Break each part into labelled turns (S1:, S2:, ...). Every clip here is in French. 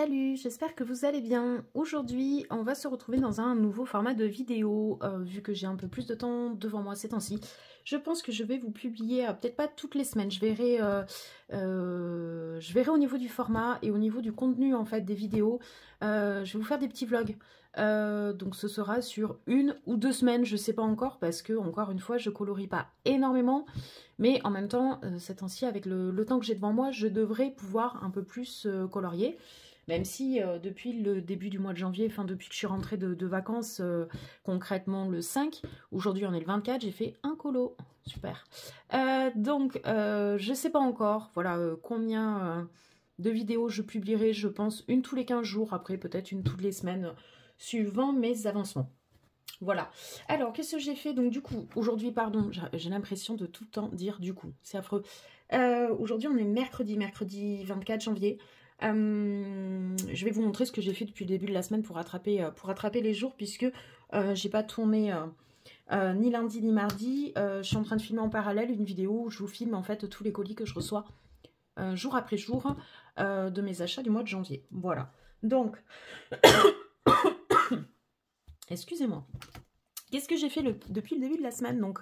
S1: Salut, j'espère que vous allez bien. Aujourd'hui, on va se retrouver dans un nouveau format de vidéo, vu que j'ai un peu plus de temps devant moi ces temps-ci. Je pense que je vais vous publier, peut-être pas toutes les semaines, je verrai au niveau du format et au niveau du contenu en fait des vidéos. Je vais vous faire des petits vlogs. Donc ce sera sur 1 ou 2 semaines, je sais pas encore, parce que encore une fois, je colorie pas énormément. Mais en même temps, ces temps-ci, avec le temps que j'ai devant moi, je devrais pouvoir un peu plus colorier. Même si depuis le début du mois de janvier, enfin depuis que je suis rentrée de vacances, concrètement le 5, aujourd'hui on est le 24, j'ai fait un colo. Super. Donc, je sais pas encore, voilà, combien de vidéos je publierai, je pense une tous les 15 jours, après peut-être une toutes les semaines, suivant mes avancements. Voilà. Alors, qu'est-ce que j'ai fait? Donc, du coup, aujourd'hui, pardon, j'ai l'impression de tout le temps dire du coup. C'est affreux. Aujourd'hui, on est mercredi 24 janvier. Je vais vous montrer ce que j'ai fait depuis le début de la semaine pour rattraper les jours, puisque j'ai pas tourné ni lundi ni mardi. Je suis en train de filmer en parallèle une vidéo où je vous filme en fait tous les colis que je reçois jour après jour de mes achats du mois de janvier. Voilà. Donc... Excusez-moi. Qu'est-ce que j'ai fait depuis le début de la semaine? Donc,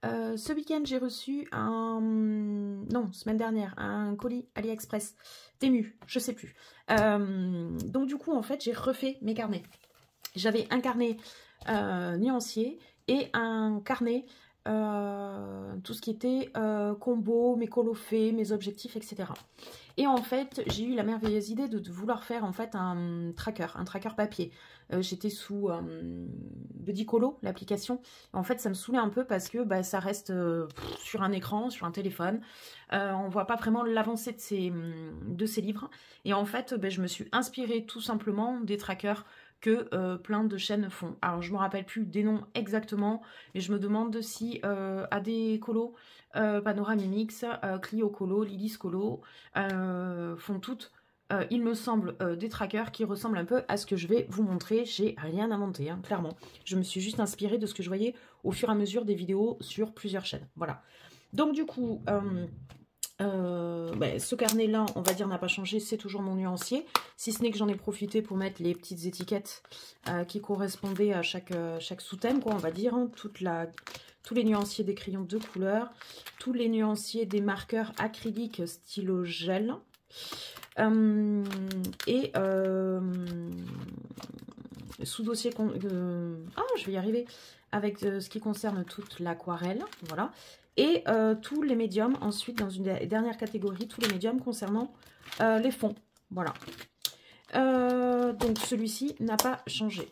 S1: ce week-end, j'ai reçu semaine dernière, un colis AliExpress. Temu, je sais plus. Donc, du coup, en fait, j'ai refait mes carnets. J'avais un carnet nuancier et un carnet, tout ce qui était combo, mes colos-faits, mes objectifs, etc. Et en fait, j'ai eu la merveilleuse idée de vouloir faire en fait un tracker papier. J'étais sous Budicolo, l'application. En fait, ça me saoulait un peu parce que ça reste sur un écran, sur un téléphone. On voit pas vraiment l'avancée de ces livres. Et en fait, je me suis inspirée tout simplement des trackers que plein de chaînes font. Alors, je me rappelle plus des noms exactement, et je me demande si AD Colo, Panoramimix, Clio Colo, Lilis Colo font toutes, il me semble, des trackers qui ressemblent un peu à ce que je vais vous montrer. J'ai rien inventé, hein, clairement. Je me suis juste inspirée de ce que je voyais au fur et à mesure des vidéos sur plusieurs chaînes. Voilà. Donc, du coup... ce carnet là on va dire n'a pas changé, c'est toujours mon nuancier, si ce n'est que j'en ai profité pour mettre les petites étiquettes qui correspondaient à chaque sous-thème, quoi, on va dire, hein, tous les nuanciers des crayons de couleur, tous les nuanciers des marqueurs acryliques stylo gel, et sous-dossier je vais y arriver, avec ce qui concerne toute l'aquarelle, voilà. Et tous les médiums, ensuite, dans une dernière catégorie, tous les médiums concernant les fonds. Voilà. Donc, celui-ci n'a pas changé.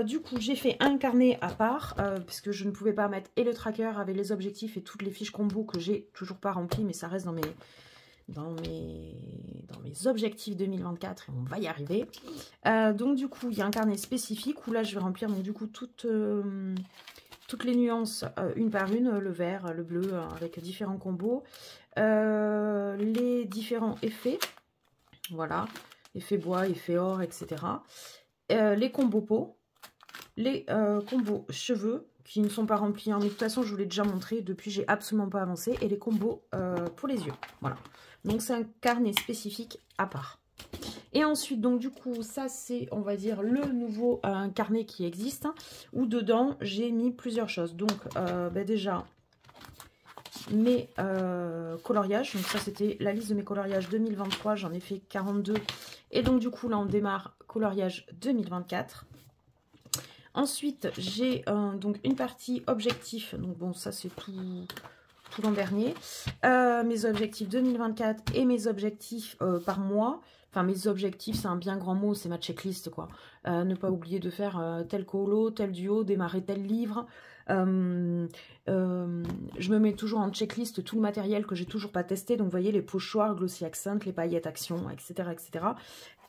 S1: Du coup, j'ai fait un carnet à part, puisque je ne pouvais pas mettre et le tracker avec les objectifs et toutes les fiches combo que j'ai toujours pas remplies, mais ça reste dans mes objectifs 2024 et on va y arriver. Donc, du coup, il y a un carnet spécifique où là, je vais remplir, donc, du coup, toutes les nuances une par une, le vert, le bleu, avec différents combos, les différents effets, voilà, effet bois, effet or, etc. Les combos peau, les combos cheveux, qui ne sont pas remplis, hein, mais de toute façon je vous l'ai déjà montré, depuis j'ai absolument pas avancé, et les combos pour les yeux, voilà. Donc c'est un carnet spécifique à part. Et ensuite, donc du coup, ça c'est, on va dire, le nouveau carnet qui existe, hein, où dedans, j'ai mis plusieurs choses. Donc, déjà, mes coloriages. Donc ça, c'était la liste de mes coloriages 2023. J'en ai fait 42. Et donc, du coup, là, on démarre coloriage 2024. Ensuite, j'ai donc une partie objectif. Donc, bon, ça, c'est tout l'an dernier. Mes objectifs 2024 et mes objectifs par mois. Enfin, mes objectifs, c'est un bien grand mot, c'est ma checklist, quoi. Ne pas oublier de faire tel colo, tel duo, démarrer tel livre. Je me mets toujours en checklist tout le matériel que j'ai toujours pas testé. Donc, vous voyez, les pochoirs, glossy accent, les paillettes action, etc., etc.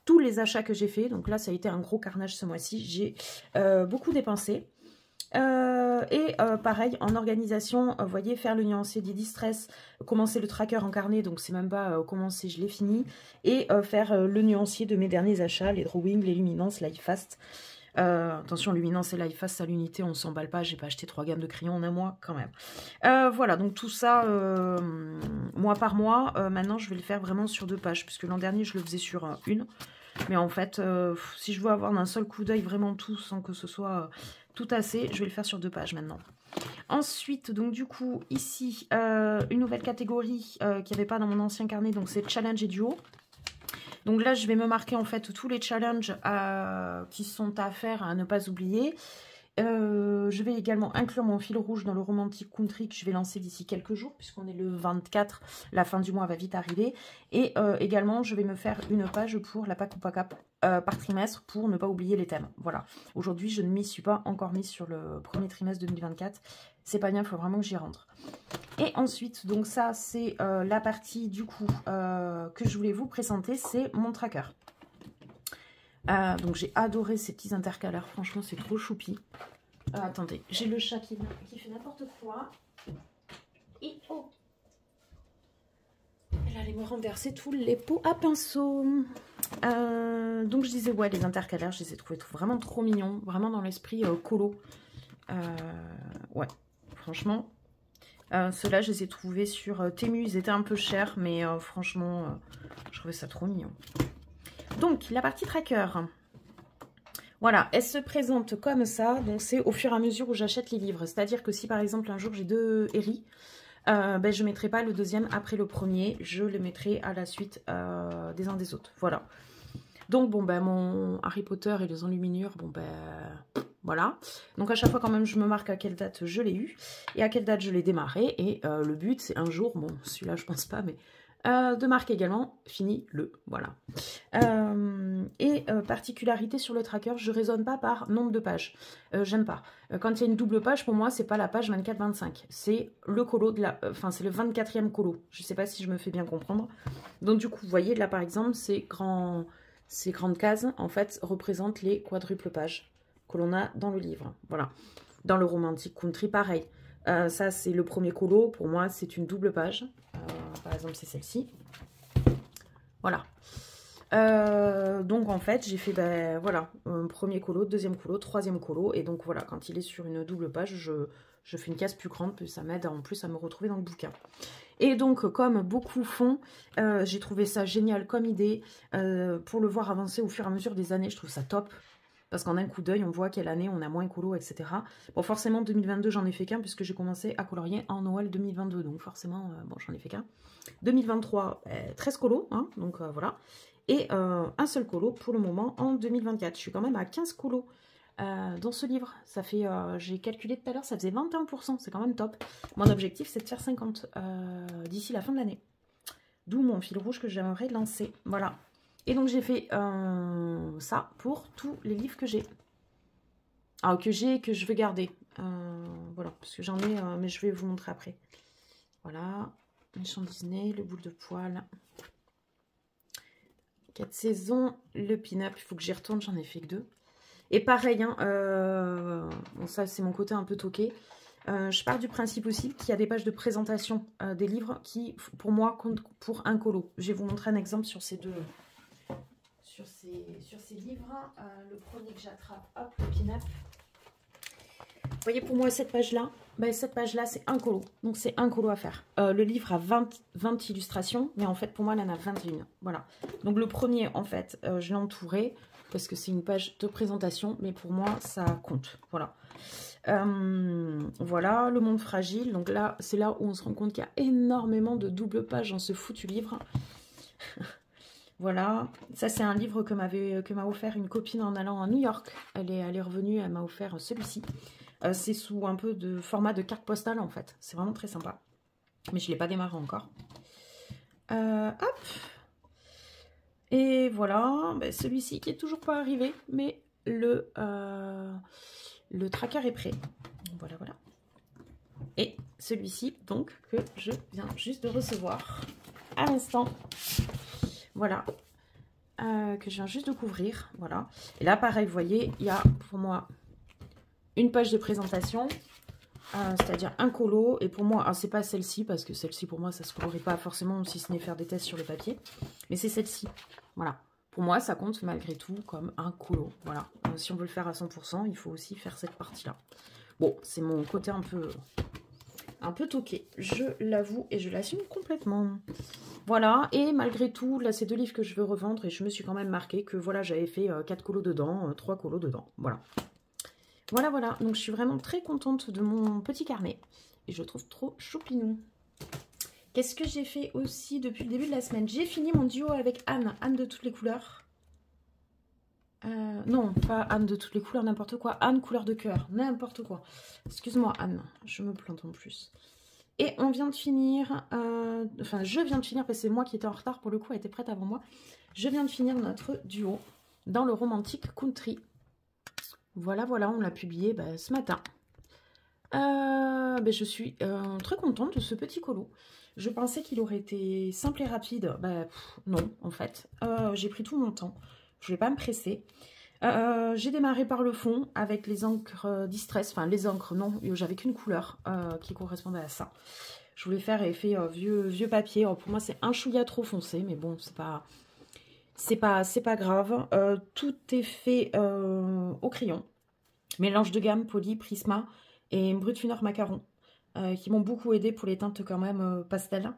S1: Tous les achats que j'ai fait. Donc là, ça a été un gros carnage ce mois-ci. J'ai beaucoup dépensé. Pareil, en organisation, vous voyez, faire le nuancier des distress, commencer le tracker en carnet, donc c'est même pas commencé, je l'ai fini, et faire le nuancier de mes derniers achats, les drawings, les luminances, life fast. Attention, luminance et life fast à l'unité, on s'emballe pas, j'ai pas acheté 3 gammes de crayons en un mois quand même. Voilà, donc tout ça, mois par mois, maintenant je vais le faire vraiment sur 2 pages, puisque l'an dernier je le faisais sur une. Mais en fait, si je veux avoir d'un seul coup d'œil vraiment tout, sans que ce soit tout assez, je vais le faire sur 2 pages maintenant. Ensuite, donc du coup, ici, une nouvelle catégorie qu'il n'y avait pas dans mon ancien carnet, donc c'est challenge et duo. Donc là, je vais me marquer en fait tous les challenges qui sont à faire, à ne pas oublier. Je vais également inclure mon fil rouge dans le romantique country que je vais lancer d'ici quelques jours, puisqu'on est le 24, la fin du mois va vite arriver. Et également, je vais me faire une page pour la PAC ou pas cap par trimestre pour ne pas oublier les thèmes. Voilà. Aujourd'hui, je ne m'y suis pas encore mise sur le premier trimestre 2024. C'est pas bien, il faut vraiment que j'y rentre. Et ensuite, donc ça, c'est la partie du coup que je voulais vous présenter, c'est mon tracker. Donc j'ai adoré ces petits intercalaires, franchement c'est trop choupi. Attendez, j'ai le chat qui fait n'importe quoi. Et oh, elle allait me renverser tous les pots à pinceau. Donc je disais, ouais, les intercalaires, je les ai trouvés vraiment trop mignons, vraiment dans l'esprit colo. Ouais, franchement, ceux-là, je les ai trouvés sur Temu, ils étaient un peu chers, mais franchement, je trouvais ça trop mignon. Donc, la partie tracker, voilà, elle se présente comme ça, donc c'est au fur et à mesure où j'achète les livres. C'est-à-dire que si par exemple un jour j'ai 2 Harry, ben, je ne mettrai pas le deuxième après le premier, je le mettrai à la suite des uns des autres, voilà. Donc bon, ben mon Harry Potter et les enluminures, bon ben voilà. Donc à chaque fois quand même je me marque à quelle date je l'ai eu et à quelle date je l'ai démarré. Et le but c'est un jour, bon celui-là je pense pas, mais... de marque également, fini le, voilà. Particularité sur le tracker, je raisonne pas par nombre de pages, j'aime pas. Quand il y a une double page, pour moi, c'est pas la page 24-25, c'est le colo de la, enfin c'est le 24e colo, je sais pas si je me fais bien comprendre. Donc du coup, vous voyez, là par exemple, ces grandes cases, en fait, représentent les quadruples pages que l'on a dans le livre, voilà. Dans le romantique country, pareil. Ça, c'est le premier colo, pour moi, c'est une double page. Par exemple, c'est celle-ci. Voilà. Donc, en fait, j'ai fait, ben, voilà, un premier colo, deuxième colo, troisième colo. Et donc, voilà, quand il est sur une double page, je fais une case plus grande, puis ça m'aide en plus à me retrouver dans le bouquin. Et donc, comme beaucoup font, j'ai trouvé ça génial comme idée. Pour le voir avancer au fur et à mesure des années, je trouve ça top. Parce qu'en un coup d'œil, on voit quelle année on a moins colo, etc. Bon, forcément, 2022, j'en ai fait qu'un, puisque j'ai commencé à colorier en Noël 2022. Donc, forcément, bon, j'en ai fait qu'un. 2023, 13 colos, hein, donc voilà. Et un seul colo pour le moment en 2024. Je suis quand même à 15 colos dans ce livre. Ça fait, j'ai calculé tout à l'heure, ça faisait 21%. C'est quand même top. Mon objectif, c'est de faire 50 d'ici la fin de l'année. D'où mon fil rouge que j'aimerais lancer. Voilà. Et donc j'ai fait ça pour tous les livres que j'ai. Alors que je veux garder. Voilà, parce que j'en ai, mais je vais vous montrer après. Voilà, Méchant Disney, le boule de poil. 4 saisons, le pin-up, il faut que j'y retourne, j'en ai fait que 2. Et pareil, hein, bon, ça c'est mon côté un peu toqué. Je pars du principe aussi qu'il y a des pages de présentation des livres qui, pour moi, comptent pour un colo. Je vais vous montrer un exemple sur ces deux... Sur ces livres, le premier que j'attrape, hop, le pin-up. Vous voyez, pour moi, cette page-là, ben, c'est un colo. Donc, c'est un colo à faire. Le livre a 20 illustrations, mais en fait, pour moi, il en a 21. Voilà. Donc, le premier, en fait, je l'ai entouré parce que c'est une page de présentation, mais pour moi, ça compte. Voilà. Voilà, le monde fragile. Donc là, c'est là où on se rend compte qu'il y a énormément de double pages dans ce foutu livre. Voilà, ça c'est un livre que m'a offert une copine en allant à New York. Elle est revenue, elle m'a offert celui-ci. C'est sous un peu de format de carte postale en fait. C'est vraiment très sympa. Mais je ne l'ai pas démarré encore. Hop. Et voilà, ben, celui-ci qui est toujours pas arrivé, mais le tracker est prêt. Voilà, voilà. Et celui-ci, donc, que je viens juste de recevoir à l'instant. Voilà, que je viens juste de couvrir, voilà. Et là, pareil, vous voyez, il y a pour moi une page de présentation, c'est-à-dire un colo. Et pour moi, c'est pas celle-ci, parce que celle-ci, pour moi, ça se colorait pas forcément, si ce n'est faire des tests sur le papier. Mais c'est celle-ci, voilà. Pour moi, ça compte malgré tout comme un colo, voilà. Si on veut le faire à 100%, il faut aussi faire cette partie-là. Bon, c'est mon côté un peu toqué, je l'avoue, et je l'assume complètement. Voilà, et malgré tout, là, c'est 2 livres que je veux revendre et je me suis quand même marqué que voilà, j'avais fait 4 colos dedans, 3 colos dedans. Voilà. Voilà, voilà. Donc, je suis vraiment très contente de mon petit carnet et je le trouve trop choupinou. Qu'est-ce que j'ai fait aussi depuis le début de la semaine? J'ai fini mon duo avec Anne, Anne de toutes les couleurs. Non, pas Anne de toutes les couleurs, n'importe quoi. Anne couleur de cœur, n'importe quoi. Excuse-moi Anne, je me plante en plus. Et on vient de finir, enfin je viens de finir parce que c'est moi qui étais en retard pour le coup, elle était prête avant moi. Je viens de finir notre duo dans le romantique country. Voilà, voilà, on l'a publié ce matin. Je suis très contente de ce petit colo. Je pensais qu'il aurait été simple et rapide. Non, en fait. J'ai pris tout mon temps. Je ne vais pas me presser. J'ai démarré par le fond avec les encres Distress. Enfin, les encres, non. J'avais qu'une couleur qui correspondait à ça. Je voulais faire effet vieux papier. Alors, pour moi, c'est un chouïa trop foncé. Mais bon, c'est pas grave. Tout est fait au crayon. Mélange de gamme, Poly, Prisma et Brut-Funor Macaron. Qui m'ont beaucoup aidé pour les teintes quand même pastel.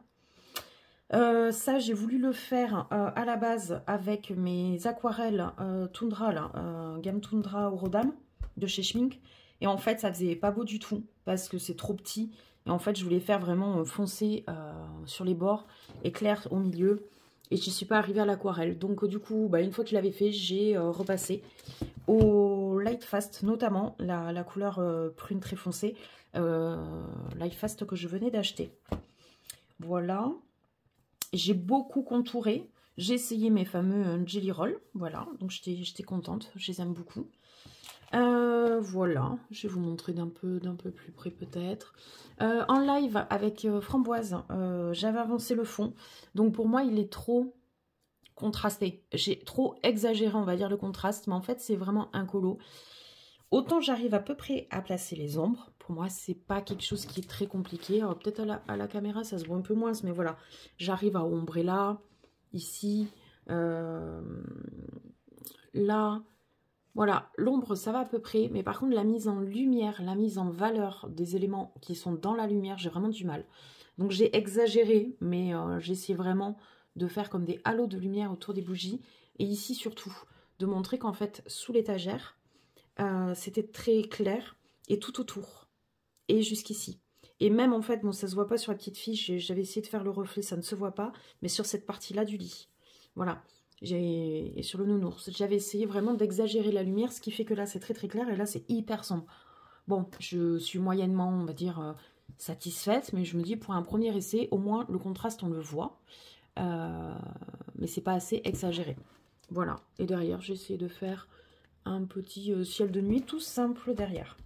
S1: Ça, j'ai voulu le faire à la base avec mes aquarelles Tundra, là, gamme Tundra Aurodam de chez Schmink. Et en fait, ça faisait pas beau du tout parce que c'est trop petit. Et en fait, je voulais faire vraiment foncé sur les bords et clair au milieu. Et je n'y suis pas arrivée à l'aquarelle. Donc, du coup, une fois que je l'avais fait, j'ai repassé au Light Fast, notamment la couleur prune très foncée. Light Fast que je venais d'acheter. Voilà. J'ai beaucoup contouré. J'ai essayé mes fameux Jelly Roll. Voilà, donc j'étais contente. Je les aime beaucoup. Voilà, je vais vous montrer d'un peu plus près peut-être. En live avec Framboise, j'avais avancé le fond. Donc pour moi, il est trop contrasté. J'ai trop exagéré, on va dire, le contraste. Mais en fait, c'est vraiment un colo. Autant j'arrive à peu près à placer les ombres. Pour moi, c'est pas quelque chose qui est très compliqué. Alors peut-être à la caméra, ça se voit un peu moins. Mais voilà, j'arrive à ombrer là, ici, là. Voilà, l'ombre, ça va à peu près. Mais par contre, la mise en lumière, la mise en valeur des éléments qui sont dans la lumière, j'ai vraiment du mal. Donc j'ai exagéré, mais j'ai essayé vraiment de faire comme des halos de lumière autour des bougies. Et ici surtout, de montrer qu'en fait, sous l'étagère, c'était très clair et tout autour et jusqu'ici. Et même en fait, bon, ça se voit pas sur la petite fiche, j'avais essayé de faire le reflet, ça ne se voit pas, mais sur cette partie-là du lit. Voilà. Et sur le nounours, j'avais essayé vraiment d'exagérer la lumière, ce qui fait que là c'est très très clair et là c'est hyper sombre. Bon, je suis moyennement, on va dire, satisfaite, mais je me dis pour un premier essai, au moins le contraste on le voit, mais c'est pas assez exagéré. Voilà, et derrière j'ai essayé de faire un petit ciel de nuit tout simple derrière.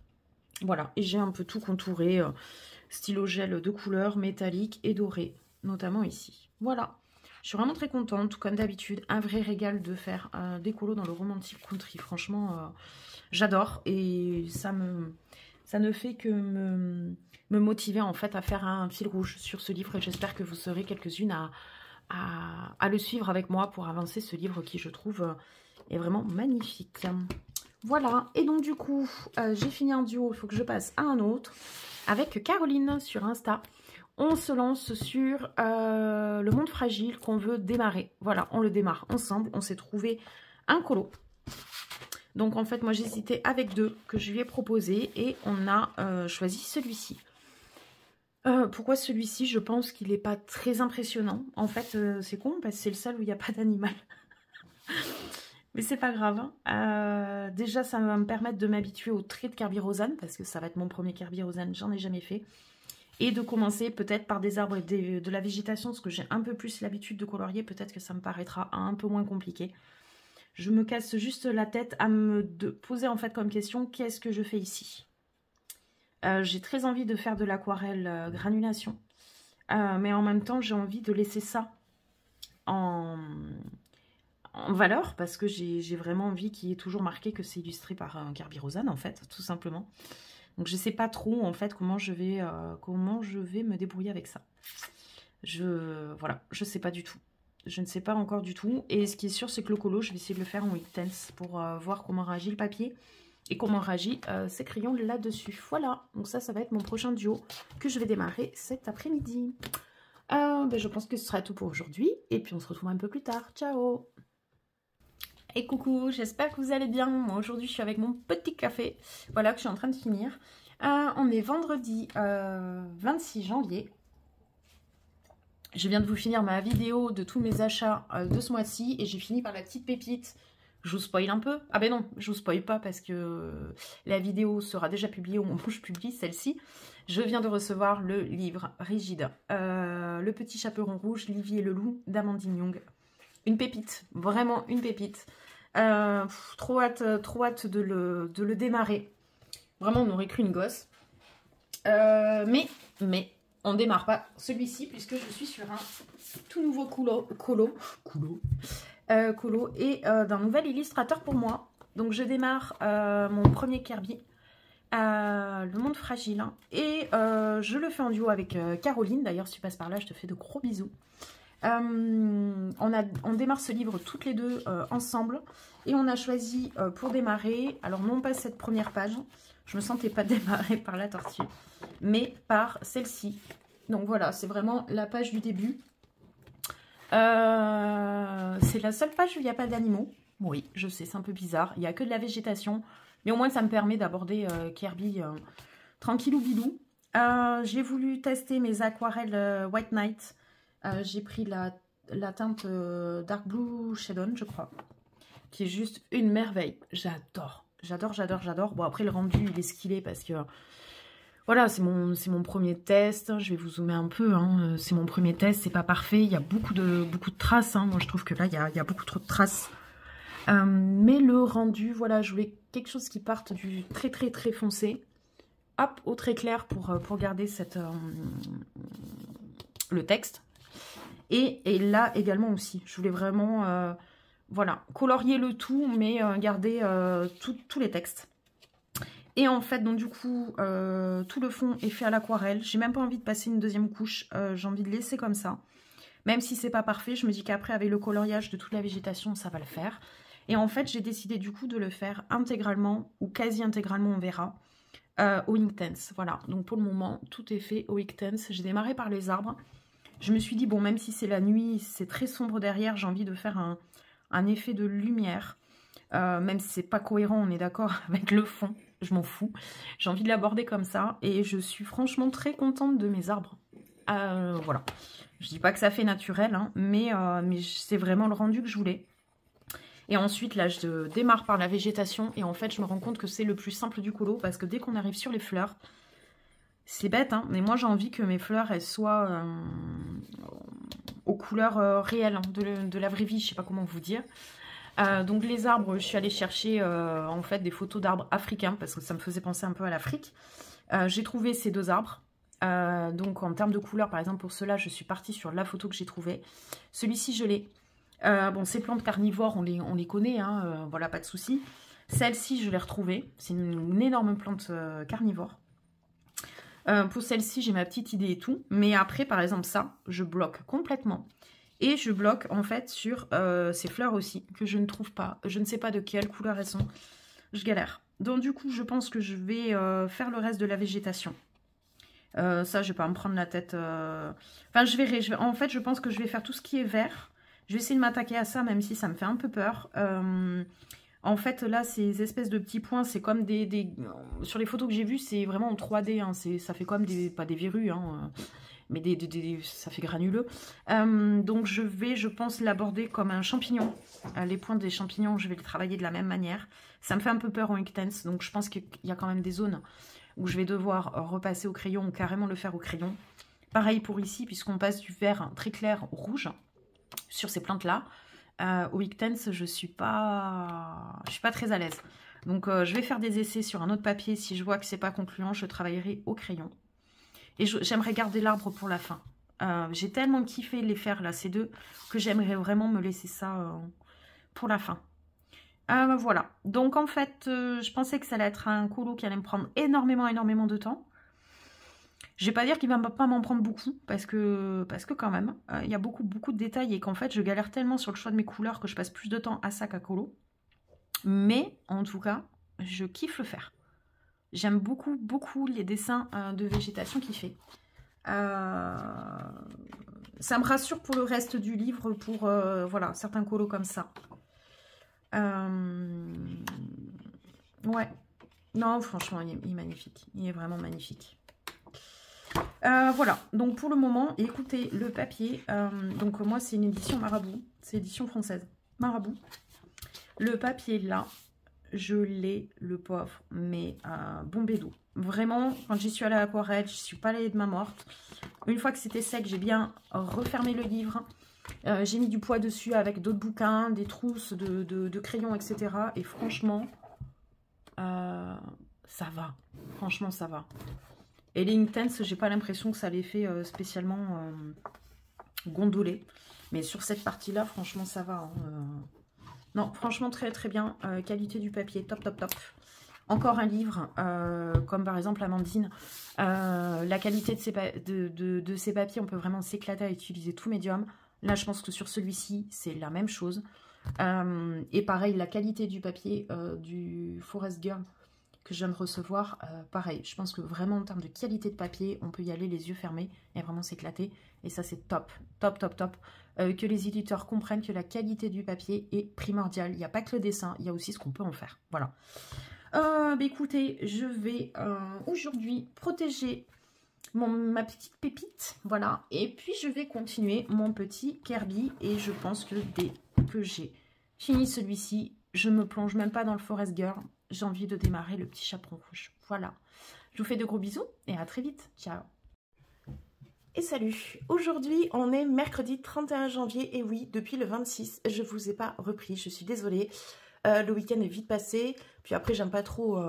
S1: Voilà, et j'ai un peu tout contouré, stylo gel de couleur métallique et doré, notamment ici. Voilà. Je suis vraiment très contente, comme d'habitude, un vrai régal de faire des colos dans le romantique country. Franchement, j'adore et ça ne fait que me motiver en fait à faire un fil rouge sur ce livre et j'espère que vous serez quelques-unes à le suivre avec moi pour avancer ce livre qui, je trouve, est vraiment magnifique. Voilà, et donc du coup, j'ai fini un duo, il faut que je passe à un autre avec Caroline sur Insta. On se lance sur le monde fragile qu'on veut démarrer. Voilà, on le démarre ensemble. On s'est trouvé un colo. Donc en fait, moi j'hésitais avec deux que je lui ai proposé et on a choisi celui-ci. Pourquoi celui-ci? Je pense qu'il n'est pas très impressionnant. En fait, c'est con parce que c'est le seul où il n'y a pas d'animal. Mais c'est pas grave. Hein. Déjà, ça va me permettre de m'habituer au trait de Kerby-Rosanes parce que ça va être mon premier Kerby-Rosanes. J'en ai jamais fait. Et de commencer peut-être par des arbres et de la végétation, parce que j'ai un peu plus l'habitude de colorier. Peut-être que ça me paraîtra un peu moins compliqué. Je me casse juste la tête à me poser en fait comme question, qu'est-ce que je fais ici? J'ai très envie de faire de l'aquarelle granulation. Mais en même temps, j'ai envie de laisser ça en valeur, parce que j'ai vraiment envie qu'il y ait toujours marqué que c'est illustré par un Kerby-Rosanes, en fait, tout simplement. Donc je ne sais pas trop en fait comment je vais me débrouiller avec ça. Voilà, je ne sais pas du tout. Je ne sais pas encore du tout. Et ce qui est sûr, c'est que le colo, je vais essayer de le faire en Wick Tense pour voir comment réagit le papier et comment réagit ces crayons là-dessus. Voilà, donc ça va être mon prochain duo que je vais démarrer cet après-midi. Ben, je pense que ce sera tout pour aujourd'hui. Et puis on se retrouve un peu plus tard. Ciao! Et coucou, j'espère que vous allez bien. Moi aujourd'hui je suis avec mon petit café. Voilà que je suis en train de finir. On est vendredi 26 janvier. Je viens de vous finir ma vidéo de tous mes achats de ce mois-ci. Et j'ai fini par la petite pépite. Je vous spoil un peu. Ah ben non, je vous spoil pas parce que la vidéo sera déjà publiée au moment où je publie celle-ci. Je viens de recevoir le livre Rigide. Le petit chaperon rouge, Livy et le loup d'Amandine Young. Une pépite, vraiment une pépite. Trop hâte de le démarrer. Vraiment, on aurait cru une gosse. Mais on ne démarre pas celui-ci puisque je suis sur un tout nouveau colo et d'un nouvel illustrateur pour moi. Donc je démarre mon premier Kirby, Le Monde Fragile. Et je le fais en duo avec Caroline. D'ailleurs, si tu passes par là, je te fais de gros bisous. On démarre ce livre toutes les deux ensemble. Et on a choisi pour démarrer, alors non pas cette première page, je me sentais pas démarrer par la tortue, mais par celle-ci. Donc voilà, c'est vraiment la page du début. C'est la seule page où il n'y a pas d'animaux. Oui, je sais, c'est un peu bizarre. Il n'y a que de la végétation. Mais au moins, ça me permet d'aborder Kirby tranquillou bilou. J'ai voulu tester mes aquarelles White Knight. J'ai pris la teinte Dark Blue Shadow, je crois. Qui est juste une merveille. J'adore. J'adore, j'adore, j'adore. Bon, après, le rendu, il est ce qu'il est parce que... Voilà, c'est mon premier test. Je vais vous zoomer un peu. Hein. C'est mon premier test. C'est pas parfait. Il y a beaucoup de traces. Hein. Moi, je trouve que là, il y a beaucoup trop de traces. Mais le rendu, voilà, je voulais quelque chose qui parte du très, très, très foncé. Hop, au très clair pour garder le texte. Et là, également aussi. Je voulais vraiment, voilà, colorier le tout, mais garder tous les textes. Et en fait, donc du coup, tout le fond est fait à l'aquarelle. J'ai même pas envie de passer une deuxième couche. J'ai envie de laisser comme ça. Même si c'est pas parfait, je me dis qu'après, avec le coloriage de toute la végétation, ça va le faire. Et en fait, j'ai décidé du coup de le faire intégralement, ou quasi intégralement, on verra, au Inktense. Voilà, donc pour le moment, tout est fait au Inktense. J'ai démarré par les arbres. Je me suis dit, bon, même si c'est la nuit, c'est très sombre derrière, j'ai envie de faire un effet de lumière. Même si c'est pas cohérent, on est d'accord avec le fond. Je m'en fous. J'ai envie de l'aborder comme ça. Et je suis franchement très contente de mes arbres. Voilà. Je dis pas que ça fait naturel, hein, mais c'est vraiment le rendu que je voulais. Et ensuite, là, je démarre par la végétation. Et en fait, je me rends compte que c'est le plus simple du colo. Parce que dès qu'on arrive sur les fleurs, c'est bête, hein, mais moi, j'ai envie que mes fleurs, elles soient aux couleurs réelles, hein, de la vraie vie. Je sais pas comment vous dire. Donc les arbres, je suis allée chercher en fait des photos d'arbres africains parce que ça me faisait penser un peu à l'Afrique. J'ai trouvé ces deux arbres. Donc en termes de couleurs, par exemple pour ceux-là, je suis partie sur la photo que j'ai trouvée. Celui-ci, je l'ai. Bon, ces plantes carnivores, on les connaît, hein, voilà, pas de souci. Celle-ci, je l'ai retrouvée. C'est une énorme plante carnivore. Pour celle-ci, j'ai ma petite idée et tout. Mais après, par exemple, ça, je bloque complètement. Et je bloque en fait sur ces fleurs aussi, que je ne trouve pas. Je ne sais pas de quelle couleur elles sont. Je galère. Donc du coup, je pense que je vais faire le reste de la végétation. Ça, je vais pas me prendre la tête. Enfin, je verrai. En fait, je pense que je vais faire tout ce qui est vert. Je vais essayer de m'attaquer à ça, même si ça me fait un peu peur. En fait, là, ces espèces de petits points, c'est comme sur les photos que j'ai vues, c'est vraiment en 3D. Hein. Ça fait comme pas des verrues, hein, mais ça fait granuleux. Donc je vais, je pense, l'aborder comme un champignon. Les points des champignons, je vais les travailler de la même manière. Ça me fait un peu peur en Inktense, donc je pense qu'il y a quand même des zones où je vais devoir repasser au crayon ou carrément le faire au crayon. Pareil pour ici, puisqu'on passe du vert très clair au rouge sur ces plantes-là. Au Inktense, je suis pas très à l'aise. Donc je vais faire des essais sur un autre papier. Si je vois que c'est pas concluant, je travaillerai au crayon. Et j'aimerais garder l'arbre pour la fin. J'ai tellement kiffé les faire là, ces deux, que j'aimerais vraiment me laisser ça pour la fin. Voilà. Donc en fait, je pensais que ça allait être un colo qui allait me prendre énormément de temps. Je vais pas dire qu'il va pas m'en prendre beaucoup, parce que quand même, il y a beaucoup de détails et qu'en fait, je galère tellement sur le choix de mes couleurs que je passe plus de temps à ça qu'à colo. Mais en tout cas, je kiffe le faire. J'aime beaucoup les dessins de végétation qu'il fait. Ça me rassure pour le reste du livre, pour voilà, certains colos comme ça. Ouais. Non, franchement, il est magnifique. Il est vraiment magnifique. Voilà, donc pour le moment, écoutez, le papier, donc moi c'est une édition Marabout, c'est édition française, Marabout. Le papier là, je l'ai, le pauvre, mais bombé d'eau. Vraiment, quand j'y suis allée à l'aquarelle, je suis pas allée de main morte. Une fois que c'était sec, j'ai bien refermé le livre. J'ai mis du poids dessus avec d'autres bouquins, des trousses de crayons, etc. Et franchement, ça va. Franchement, ça va. Et les Inktense, j'ai pas l'impression que ça les fait spécialement gondoler. Mais sur cette partie-là, franchement, ça va. Hein. Non, franchement, très très bien. Qualité du papier, top, top, top. Encore un livre, comme par exemple Amandine. La qualité de ces papiers, on peut vraiment s'éclater à utiliser tout médium. Là, je pense que sur celui-ci, c'est la même chose. Et pareil, la qualité du papier du Forest Girl que je viens de recevoir, pareil. Je pense que vraiment, en termes de qualité de papier, on peut y aller les yeux fermés et vraiment s'éclater. Et ça, c'est top, top, top, top. Que les éditeurs comprennent que la qualité du papier est primordiale. Il n'y a pas que le dessin, il y a aussi ce qu'on peut en faire. Voilà. Bah écoutez, je vais aujourd'hui protéger ma petite pépite, voilà, et puis je vais continuer mon petit Kirby, et je pense que dès que j'ai fini celui-ci, je me plonge même pas dans le Forest Girl, j'ai envie de démarrer le petit chaperon rouge, voilà. Je vous fais de gros bisous, et à très vite, ciao. Et salut, aujourd'hui on est mercredi 31 janvier, et oui, depuis le 26, je vous ai pas repris, je suis désolée. Le week-end est vite passé, puis après j'aime pas trop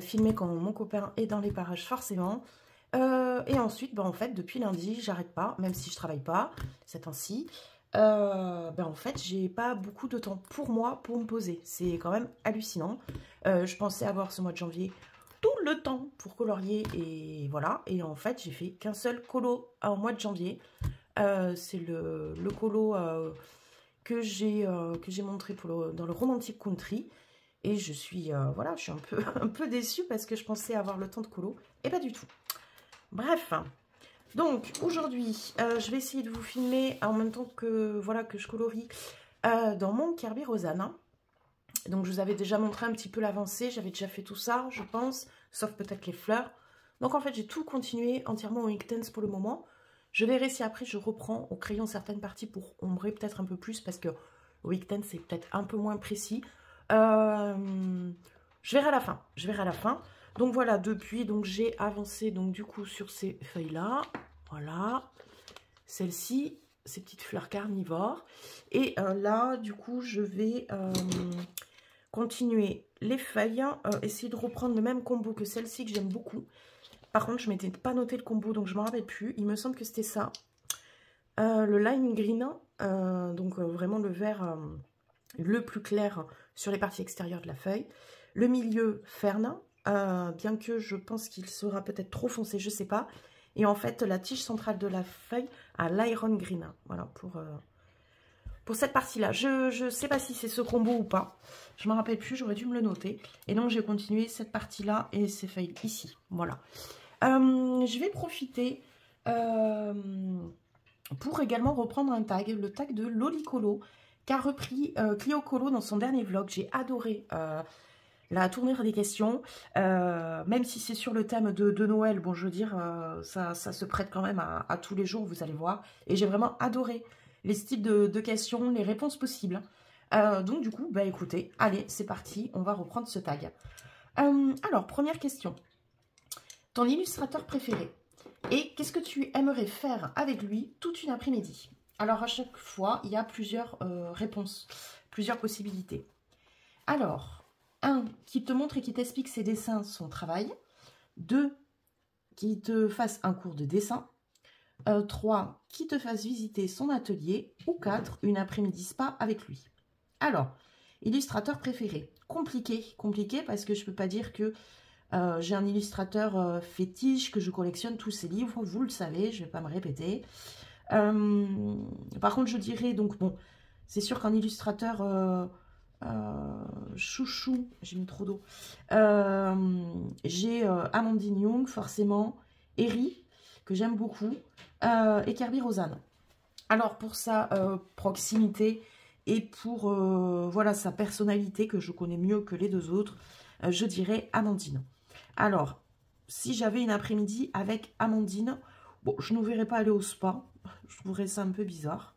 S1: filmer quand mon copain est dans les parages forcément. Et ensuite, en fait, depuis lundi, j'arrête pas, même si je travaille pas, ces temps-ci. En fait, j'ai pas beaucoup de temps pour moi, pour me poser. C'est quand même hallucinant. Je pensais avoir ce mois de janvier tout le temps pour colorier, et voilà. Et en fait, j'ai fait qu'un seul colo en mois de janvier. C'est le colo que j'ai montré dans le Romantic Country. Et je suis, voilà, je suis un peu déçue parce que je pensais avoir le temps de colo. Et pas du tout. Bref, donc aujourd'hui, je vais essayer de vous filmer en même temps que, voilà, que je colorie dans mon Kirby Rosanna. Donc je vous avais déjà montré un petit peu l'avancée, j'avais déjà fait tout ça, je pense, sauf peut-être les fleurs. Donc en fait, j'ai tout continué entièrement au Inktense pour le moment. Je verrai si après je reprends au crayon certaines parties pour ombrer peut-être un peu plus, parce que au Inktense c'est peut-être un peu moins précis. Je verrai à la fin, je verrai à la fin. Donc voilà, depuis, donc j'ai avancé donc du coup sur ces feuilles-là, voilà, celle-ci, ces petites fleurs carnivores. Et là, du coup, je vais continuer les feuilles, essayer de reprendre le même combo que celle-ci que j'aime beaucoup. Par contre, je ne m'étais pas noté le combo, donc je ne me rappelle plus. Il me semble que c'était ça. Le lime green, donc vraiment le vert le plus clair sur les parties extérieures de la feuille. Le milieu ferne. Bien que je pense qu'il sera peut-être trop foncé, je sais pas. Et en fait, la tige centrale de la feuille a l'iron green. Voilà, pour cette partie-là. Je sais pas si c'est ce combo ou pas. Je me rappelle plus, j'aurais dû me le noter. Et donc, j'ai continué cette partie-là et ces feuilles ici. Voilà. Je vais profiter pour également reprendre un tag, le tag de Lolicolo, qu'a repris Clio Colo dans son dernier vlog. J'ai adoré la tournure des questions, même si c'est sur le thème de Noël, bon je veux dire, ça se prête quand même à tous les jours, vous allez voir. Et j'ai vraiment adoré les styles de questions, les réponses possibles. Donc du coup, bah écoutez, allez, c'est parti, on va reprendre ce tag. Alors, première question. Ton illustrateur préféré, et qu'est-ce que tu aimerais faire avec lui toute une après-midi? Alors à chaque fois, il y a plusieurs réponses, plusieurs possibilités. Alors... 1. Qui te montre et qui t'explique ses dessins, son travail. 2. Qui te fasse un cours de dessin. 3. Qui te fasse visiter son atelier. Ou 4. Une après-midi spa avec lui. Alors, illustrateur préféré. Compliqué parce que je ne peux pas dire que j'ai un illustrateur fétiche, que je collectionne tous ses livres. Vous le savez, je ne vais pas me répéter. Par contre, je dirais, donc bon, c'est sûr qu'un illustrateur... chouchou, j'ai mis trop d'eau. J'ai Amandine Young, forcément, Eri, que j'aime beaucoup, et Kirby Rosanna. Alors, pour sa proximité et pour voilà, sa personnalité, que je connais mieux que les deux autres, je dirais Amandine. Alors, si j'avais une après-midi avec Amandine, bon, je ne vous verrais pas aller au spa. Je trouverais ça un peu bizarre.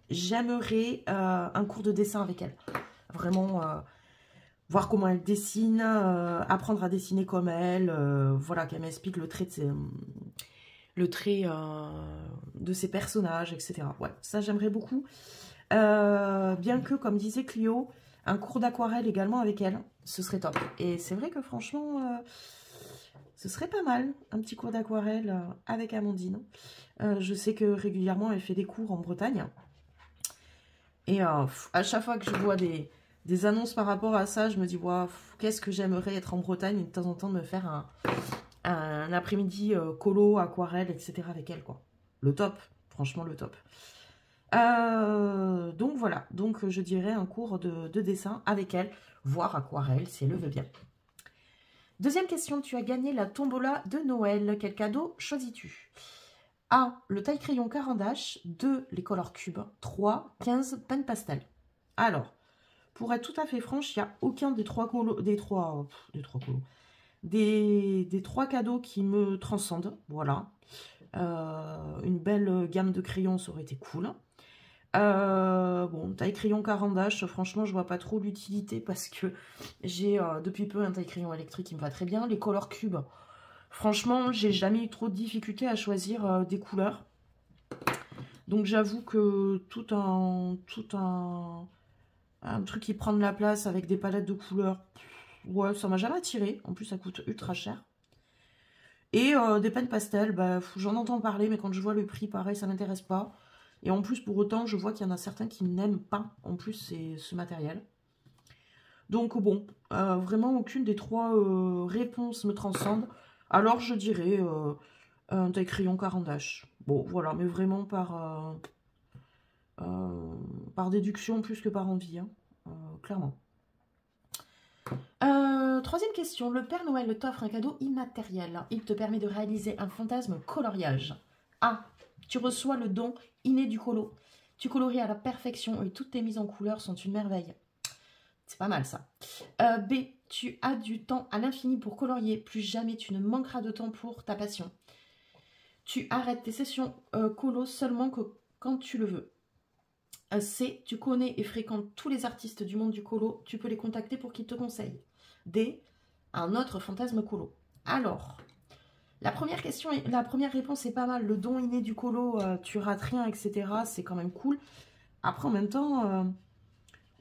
S1: J'aimerais un cours de dessin avec elle. Vraiment, voir comment elle dessine, apprendre à dessiner comme elle. Voilà, qu'elle m'explique le trait de ses personnages, etc. Ouais, ça j'aimerais beaucoup. Bien que, comme disait Clio, un cours d'aquarelle également avec elle, ce serait top. Et c'est vrai que franchement, ce serait pas mal, un petit cours d'aquarelle avec Amandine. Je sais que régulièrement, elle fait des cours en Bretagne. Et à chaque fois que je vois des annonces par rapport à ça, je me dis, wow, qu'est-ce que j'aimerais être en Bretagne et de temps en temps me faire un après-midi colo, aquarelle, etc. avec elle, quoi. Le top, franchement le top. Donc voilà, donc je dirais un cours de dessin avec elle, voire aquarelle si elle le veut bien. Deuxième question, tu as gagné la tombola de Noël. Quel cadeau choisis-tu? A, le taille-crayon Caran d'Ache. 2, les couleurs cubes. 3, 15 peines pastel. Alors, pour être tout à fait franche, il n'y a aucun des trois cadeaux qui me transcendent. Voilà. Une belle gamme de crayons, ça aurait été cool. Bon, taille-crayon Caran d'Ache, franchement, je vois pas trop l'utilité parce que j'ai depuis peu un taille-crayon électrique qui me va très bien. Les couleurs cubes, franchement, j'ai jamais eu trop de difficultés à choisir des couleurs. Donc j'avoue que tout un truc qui prend de la place avec des palettes de couleurs, ouais, ça m'a jamais attiré. En plus, ça coûte ultra cher. Et des peines pastel, bah, j'en entends parler, mais quand je vois le prix, pareil, ça m'intéresse pas. Et en plus, pour autant, je vois qu'il y en a certains qui n'aiment pas, en plus, ce matériel. Donc bon, vraiment, aucune des trois réponses me transcende. Alors, je dirais un taille-crayon Caran d'Ache. Bon, voilà, mais vraiment par déduction plus que par envie, hein, clairement. Troisième question. Le Père Noël t'offre un cadeau immatériel. Il te permet de réaliser un fantasme coloriage. A. Tu reçois le don inné du colo. Tu colories à la perfection et toutes tes mises en couleur sont une merveille. C'est pas mal ça. B. Tu as du temps à l'infini pour colorier. Plus jamais tu ne manqueras de temps pour ta passion. Tu arrêtes tes sessions colo seulement que quand tu le veux. C. Tu connais et fréquentes tous les artistes du monde du colo. Tu peux les contacter pour qu'ils te conseillent. D. Un autre fantasme colo. Alors, la première réponse est pas mal. Le don inné du colo, tu rates rien, etc. C'est quand même cool. Après, en même temps,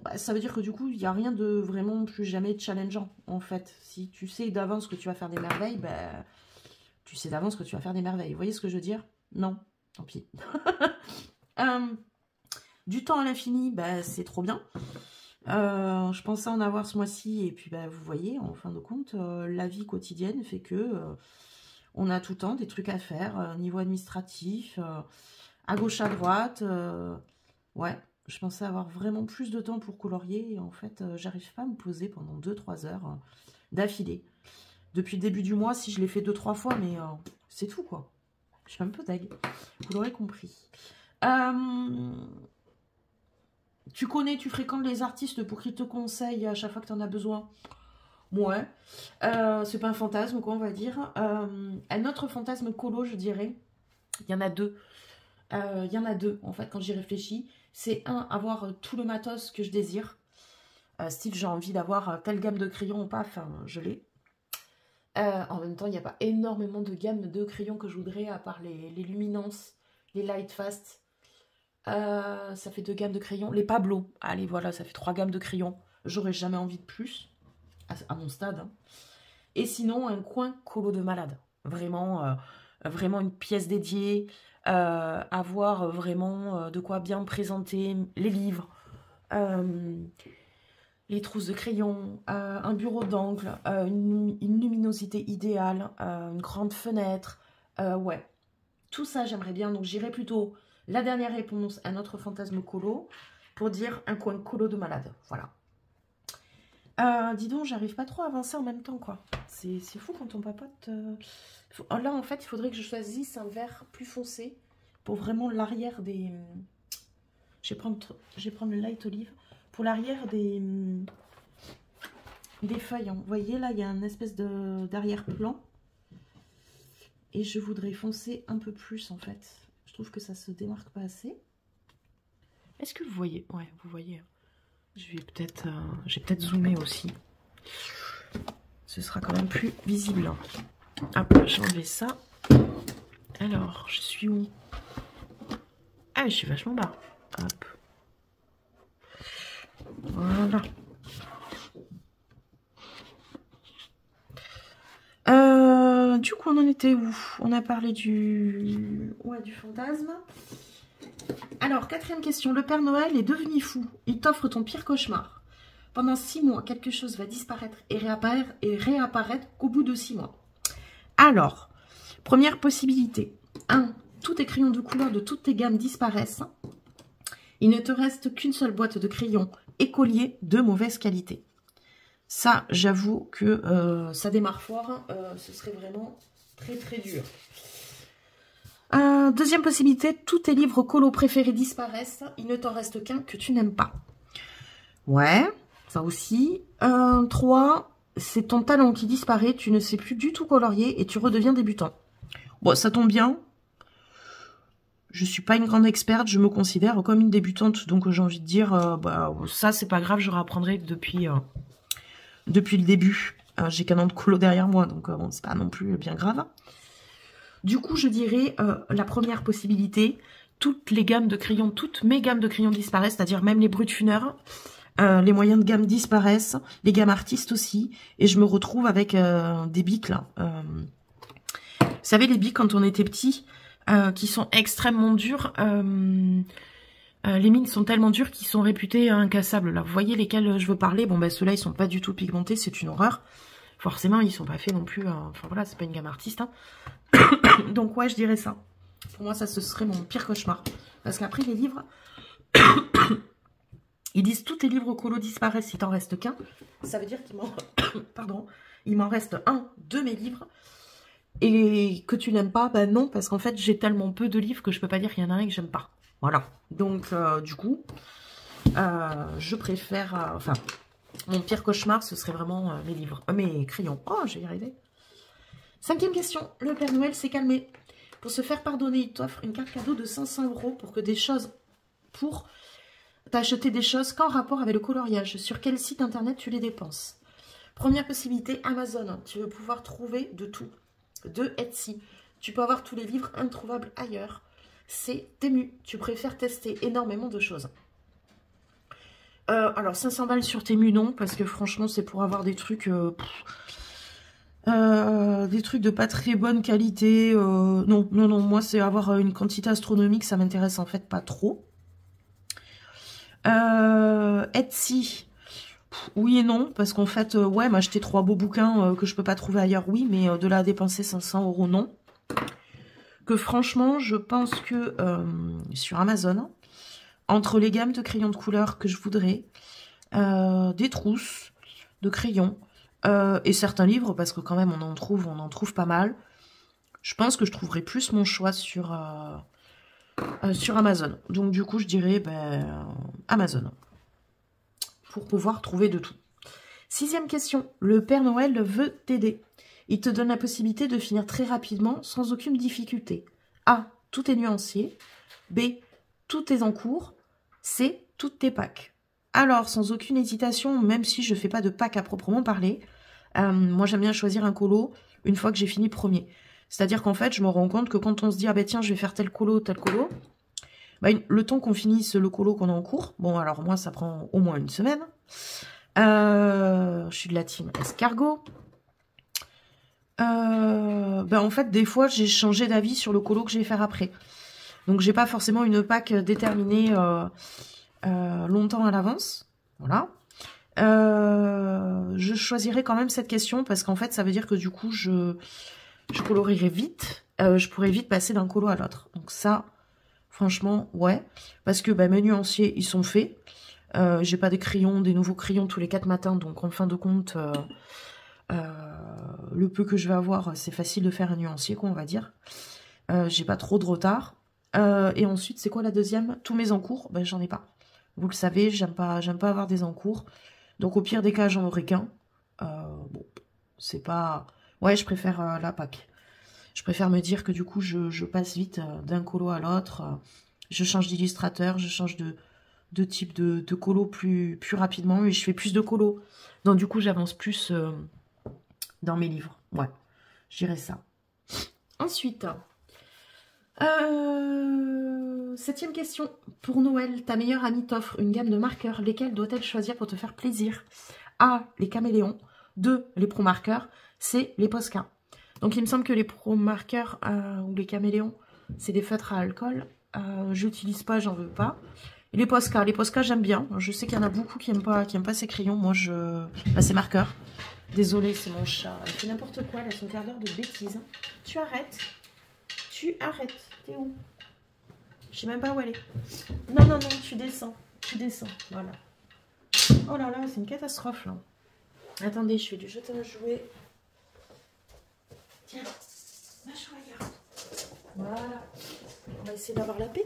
S1: bah, ça veut dire que du coup, il n'y a rien de vraiment plus jamais challengeant, en fait. Si tu sais d'avance que tu vas faire des merveilles, bah, tu sais d'avance que tu vas faire des merveilles. Vous voyez ce que je veux dire? Non, tant pis. Du temps à l'infini, bah, c'est trop bien. Je pensais en avoir ce mois-ci et puis bah, vous voyez, en fin de compte, la vie quotidienne fait que on a tout le temps des trucs à faire, niveau administratif, à gauche, à droite. Ouais, je pensais avoir vraiment plus de temps pour colorier et en fait, j'arrive pas à me poser pendant 2-3 heures d'affilée. Depuis le début du mois, si je l'ai fait 2-3 fois, mais c'est tout quoi. Je suis un peu dingue, vous l'aurez compris. Tu connais, tu fréquentes les artistes pour qu'ils te conseillent à chaque fois que tu en as besoin. Ouais. C'est pas un fantasme, quoi, on va dire. Un autre fantasme colo, je dirais. Il y en a deux. Il y en a deux, en fait, quand j'y réfléchis. C'est un, avoir tout le matos que je désire. Style, j'ai envie d'avoir telle gamme de crayons ou pas. Enfin, je l'ai. En même temps, il n'y a pas énormément de gammes de crayons que je voudrais, à part les Luminance, les Light Fast. Ça fait 2 gammes de crayons. Les Pablo, allez voilà, ça fait 3 gammes de crayons. J'aurais jamais envie de plus, à mon stade. Hein. Et sinon, un coin colo de malade. Vraiment, vraiment une pièce dédiée. Avoir vraiment de quoi bien présenter les livres. Les trousses de crayons. Un bureau d'angle. Une luminosité idéale. Une grande fenêtre. Ouais. Tout ça, j'aimerais bien. Donc, j'irai plutôt... La dernière réponse, un autre fantasme colo, pour dire un coin colo de malade. Voilà. Dis donc, j'arrive pas trop à avancer en même temps, quoi. C'est fou quand on papote. Là, en fait, il faudrait que je choisisse un vert plus foncé pour vraiment l'arrière des... Je vais prendre le light olive. Pour l'arrière des feuilles. Hein. Vous voyez, là, il y a une espèce d'arrière-plan. Et je voudrais foncer un peu plus, en fait. Je trouve que ça se démarque pas assez. Est-ce que vous voyez? Ouais, vous voyez. Je vais peut-être zoomer aussi. Ce sera quand même plus visible. Hop, j'ai enlevé ça. Alors, je suis où? Ah, je suis vachement bas. Hop. Voilà. Du coup, on en était où? On a parlé du fantasme. Alors, quatrième question. Le Père Noël est devenu fou. Il t'offre ton pire cauchemar. Pendant 6 mois, quelque chose va disparaître et réapparaître qu'au bout de 6 mois. Alors, première possibilité. 1. Tous tes crayons de couleur de toutes tes gammes disparaissent. Il ne te reste qu'une seule boîte de crayons écoliers de mauvaise qualité. Ça, j'avoue que ça démarre fort. Ce serait vraiment très très dur. Deuxième possibilité, tous tes livres colo préférés disparaissent. Il ne t'en reste qu'un que tu n'aimes pas. Ouais, ça aussi. 3, c'est ton talent qui disparaît. Tu ne sais plus du tout colorier et tu redeviens débutant. Bon, ça tombe bien. Je suis pas une grande experte, je me considère comme une débutante. Donc j'ai envie de dire, ça c'est pas grave, je réapprendrai depuis le début. J'ai qu'un an de colo derrière moi, donc bon, c'est pas non plus bien grave. Du coup, je dirais la première possibilité, toutes mes gammes de crayons disparaissent, c'est-à-dire même les Brutfuner, les moyens de gamme disparaissent, les gammes artistes aussi, et je me retrouve avec des bics là. Vous savez, les bics quand on était petit, qui sont extrêmement durs, les mines sont tellement dures qu'ils sont réputés incassables. Là, vous voyez lesquels je veux parler? Bon, ben ceux-là, ils sont pas du tout pigmentés, c'est une horreur. Forcément, ils sont pas faits non plus. Enfin voilà, c'est pas une gamme artiste. Hein. Donc ouais, je dirais ça. Pour moi, ça ce serait mon pire cauchemar. Parce qu'après, les livres, ils disent tous tes livres colo disparaissent, il t'en reste qu'un. Ça veut dire qu'il m'en pardon, il m'en reste un de mes livres. Et que tu n'aimes pas, ben non, parce qu'en fait, j'ai tellement peu de livres que je peux pas dire qu'il y en a un que j'aime pas. Voilà. Donc, du coup, je préfère... enfin, mon pire cauchemar, ce serait vraiment mes livres. Mes crayons. Oh, j'ai y arrivé. 5e question. Le Père Noël s'est calmé. Pour se faire pardonner, il t'offre une carte cadeau de 500 € pour t'acheter des choses qu'en rapport avec le coloriage. Sur quel site internet tu les dépenses? Première possibilité, Amazon. Tu veux pouvoir trouver de tout. De Etsy. Tu peux avoir tous les livres introuvables ailleurs. C'est Temu. Tu préfères tester énormément de choses. Alors, 500 balles sur Temu, non. Parce que franchement, c'est pour avoir des trucs... des trucs de pas très bonne qualité. Non. Moi, c'est avoir une quantité astronomique. Ça m'intéresse en fait pas trop. Etsy... oui et non, parce qu'en fait, ouais, m'acheter 3 beaux bouquins que je peux pas trouver ailleurs, oui, mais de là à dépenser 500 €, non. Que franchement, je pense que sur Amazon, entre les gammes de crayons de couleur que je voudrais, des trousses de crayons et certains livres, parce que quand même on en trouve pas mal, je pense que je trouverai plus mon choix sur Amazon. Donc du coup, je dirais Amazon. Pour pouvoir trouver de tout. 6e question. Le Père Noël veut t'aider. Il te donne la possibilité de finir très rapidement, sans aucune difficulté. A. Tout est nuancier. B. Tout est en cours. C. Toutes tes packs. Alors, sans aucune hésitation, même si je ne fais pas de pack à proprement parler, moi j'aime bien choisir un colo une fois que j'ai fini premier. C'est-à-dire qu'en fait, je me rends compte que quand on se dit « Ah ben tiens, je vais faire tel colo, le temps qu'on finisse le colo qu'on a en cours, bon alors moi ça prend au moins une semaine. Je suis de la team escargot. En fait des fois j'ai changé d'avis sur le colo que je vais faire après. Donc j'ai pas forcément une pack déterminée longtemps à l'avance. Voilà. Je choisirai quand même cette question parce qu'en fait ça veut dire que du coup je colorierai vite. Je pourrais vite passer d'un colo à l'autre. Donc ça... franchement, ouais. Parce que mes nuanciers, ils sont faits. J'ai pas des crayons, des nouveaux crayons tous les 4 matins, donc en fin de compte, le peu que je vais avoir, c'est facile de faire un nuancier, quoi, on va dire. J'ai pas trop de retard. Et ensuite, c'est quoi la deuxième? Tous mes encours, ben j'en ai pas. Vous le savez, j'aime pas avoir des encours. Donc au pire des cas, j'en aurai qu'un. Bon, c'est pas... Ouais, je préfère la Pâques. Je préfère me dire que du coup, je passe vite d'un colo à l'autre. Je change d'illustrateur, je change de type de colo plus rapidement. Et je fais plus de colo. Donc du coup, j'avance plus dans mes livres. Ouais, je dirais ça. Ensuite... 7e question. Pour Noël, ta meilleure amie t'offre une gamme de marqueurs. Lesquels doit-elle choisir pour te faire plaisir? A. Les caméléons. 2. Les pro marqueurs. C. Les Posca. Donc il me semble que les pro marqueurs ou les caméléons, c'est des feutres à alcool. J'utilise pas, j'en veux pas. Et les Posca j'aime bien. Je sais qu'il y en a beaucoup qui aiment pas ces crayons. Moi bah, c'est marqueur. Désolée, c'est mon chat. Elle fait n'importe quoi, elle a son quart d'heure de bêtises. Tu arrêtes. Tu arrêtes. T'es où? Je sais même pas où elle est. Non, non, non, tu descends. Tu descends. Voilà. Oh là là, c'est une catastrophe, là. Attendez, je fais du jeter un jouet. Tiens, lâche, regarde. Voilà. On va essayer d'avoir la paix.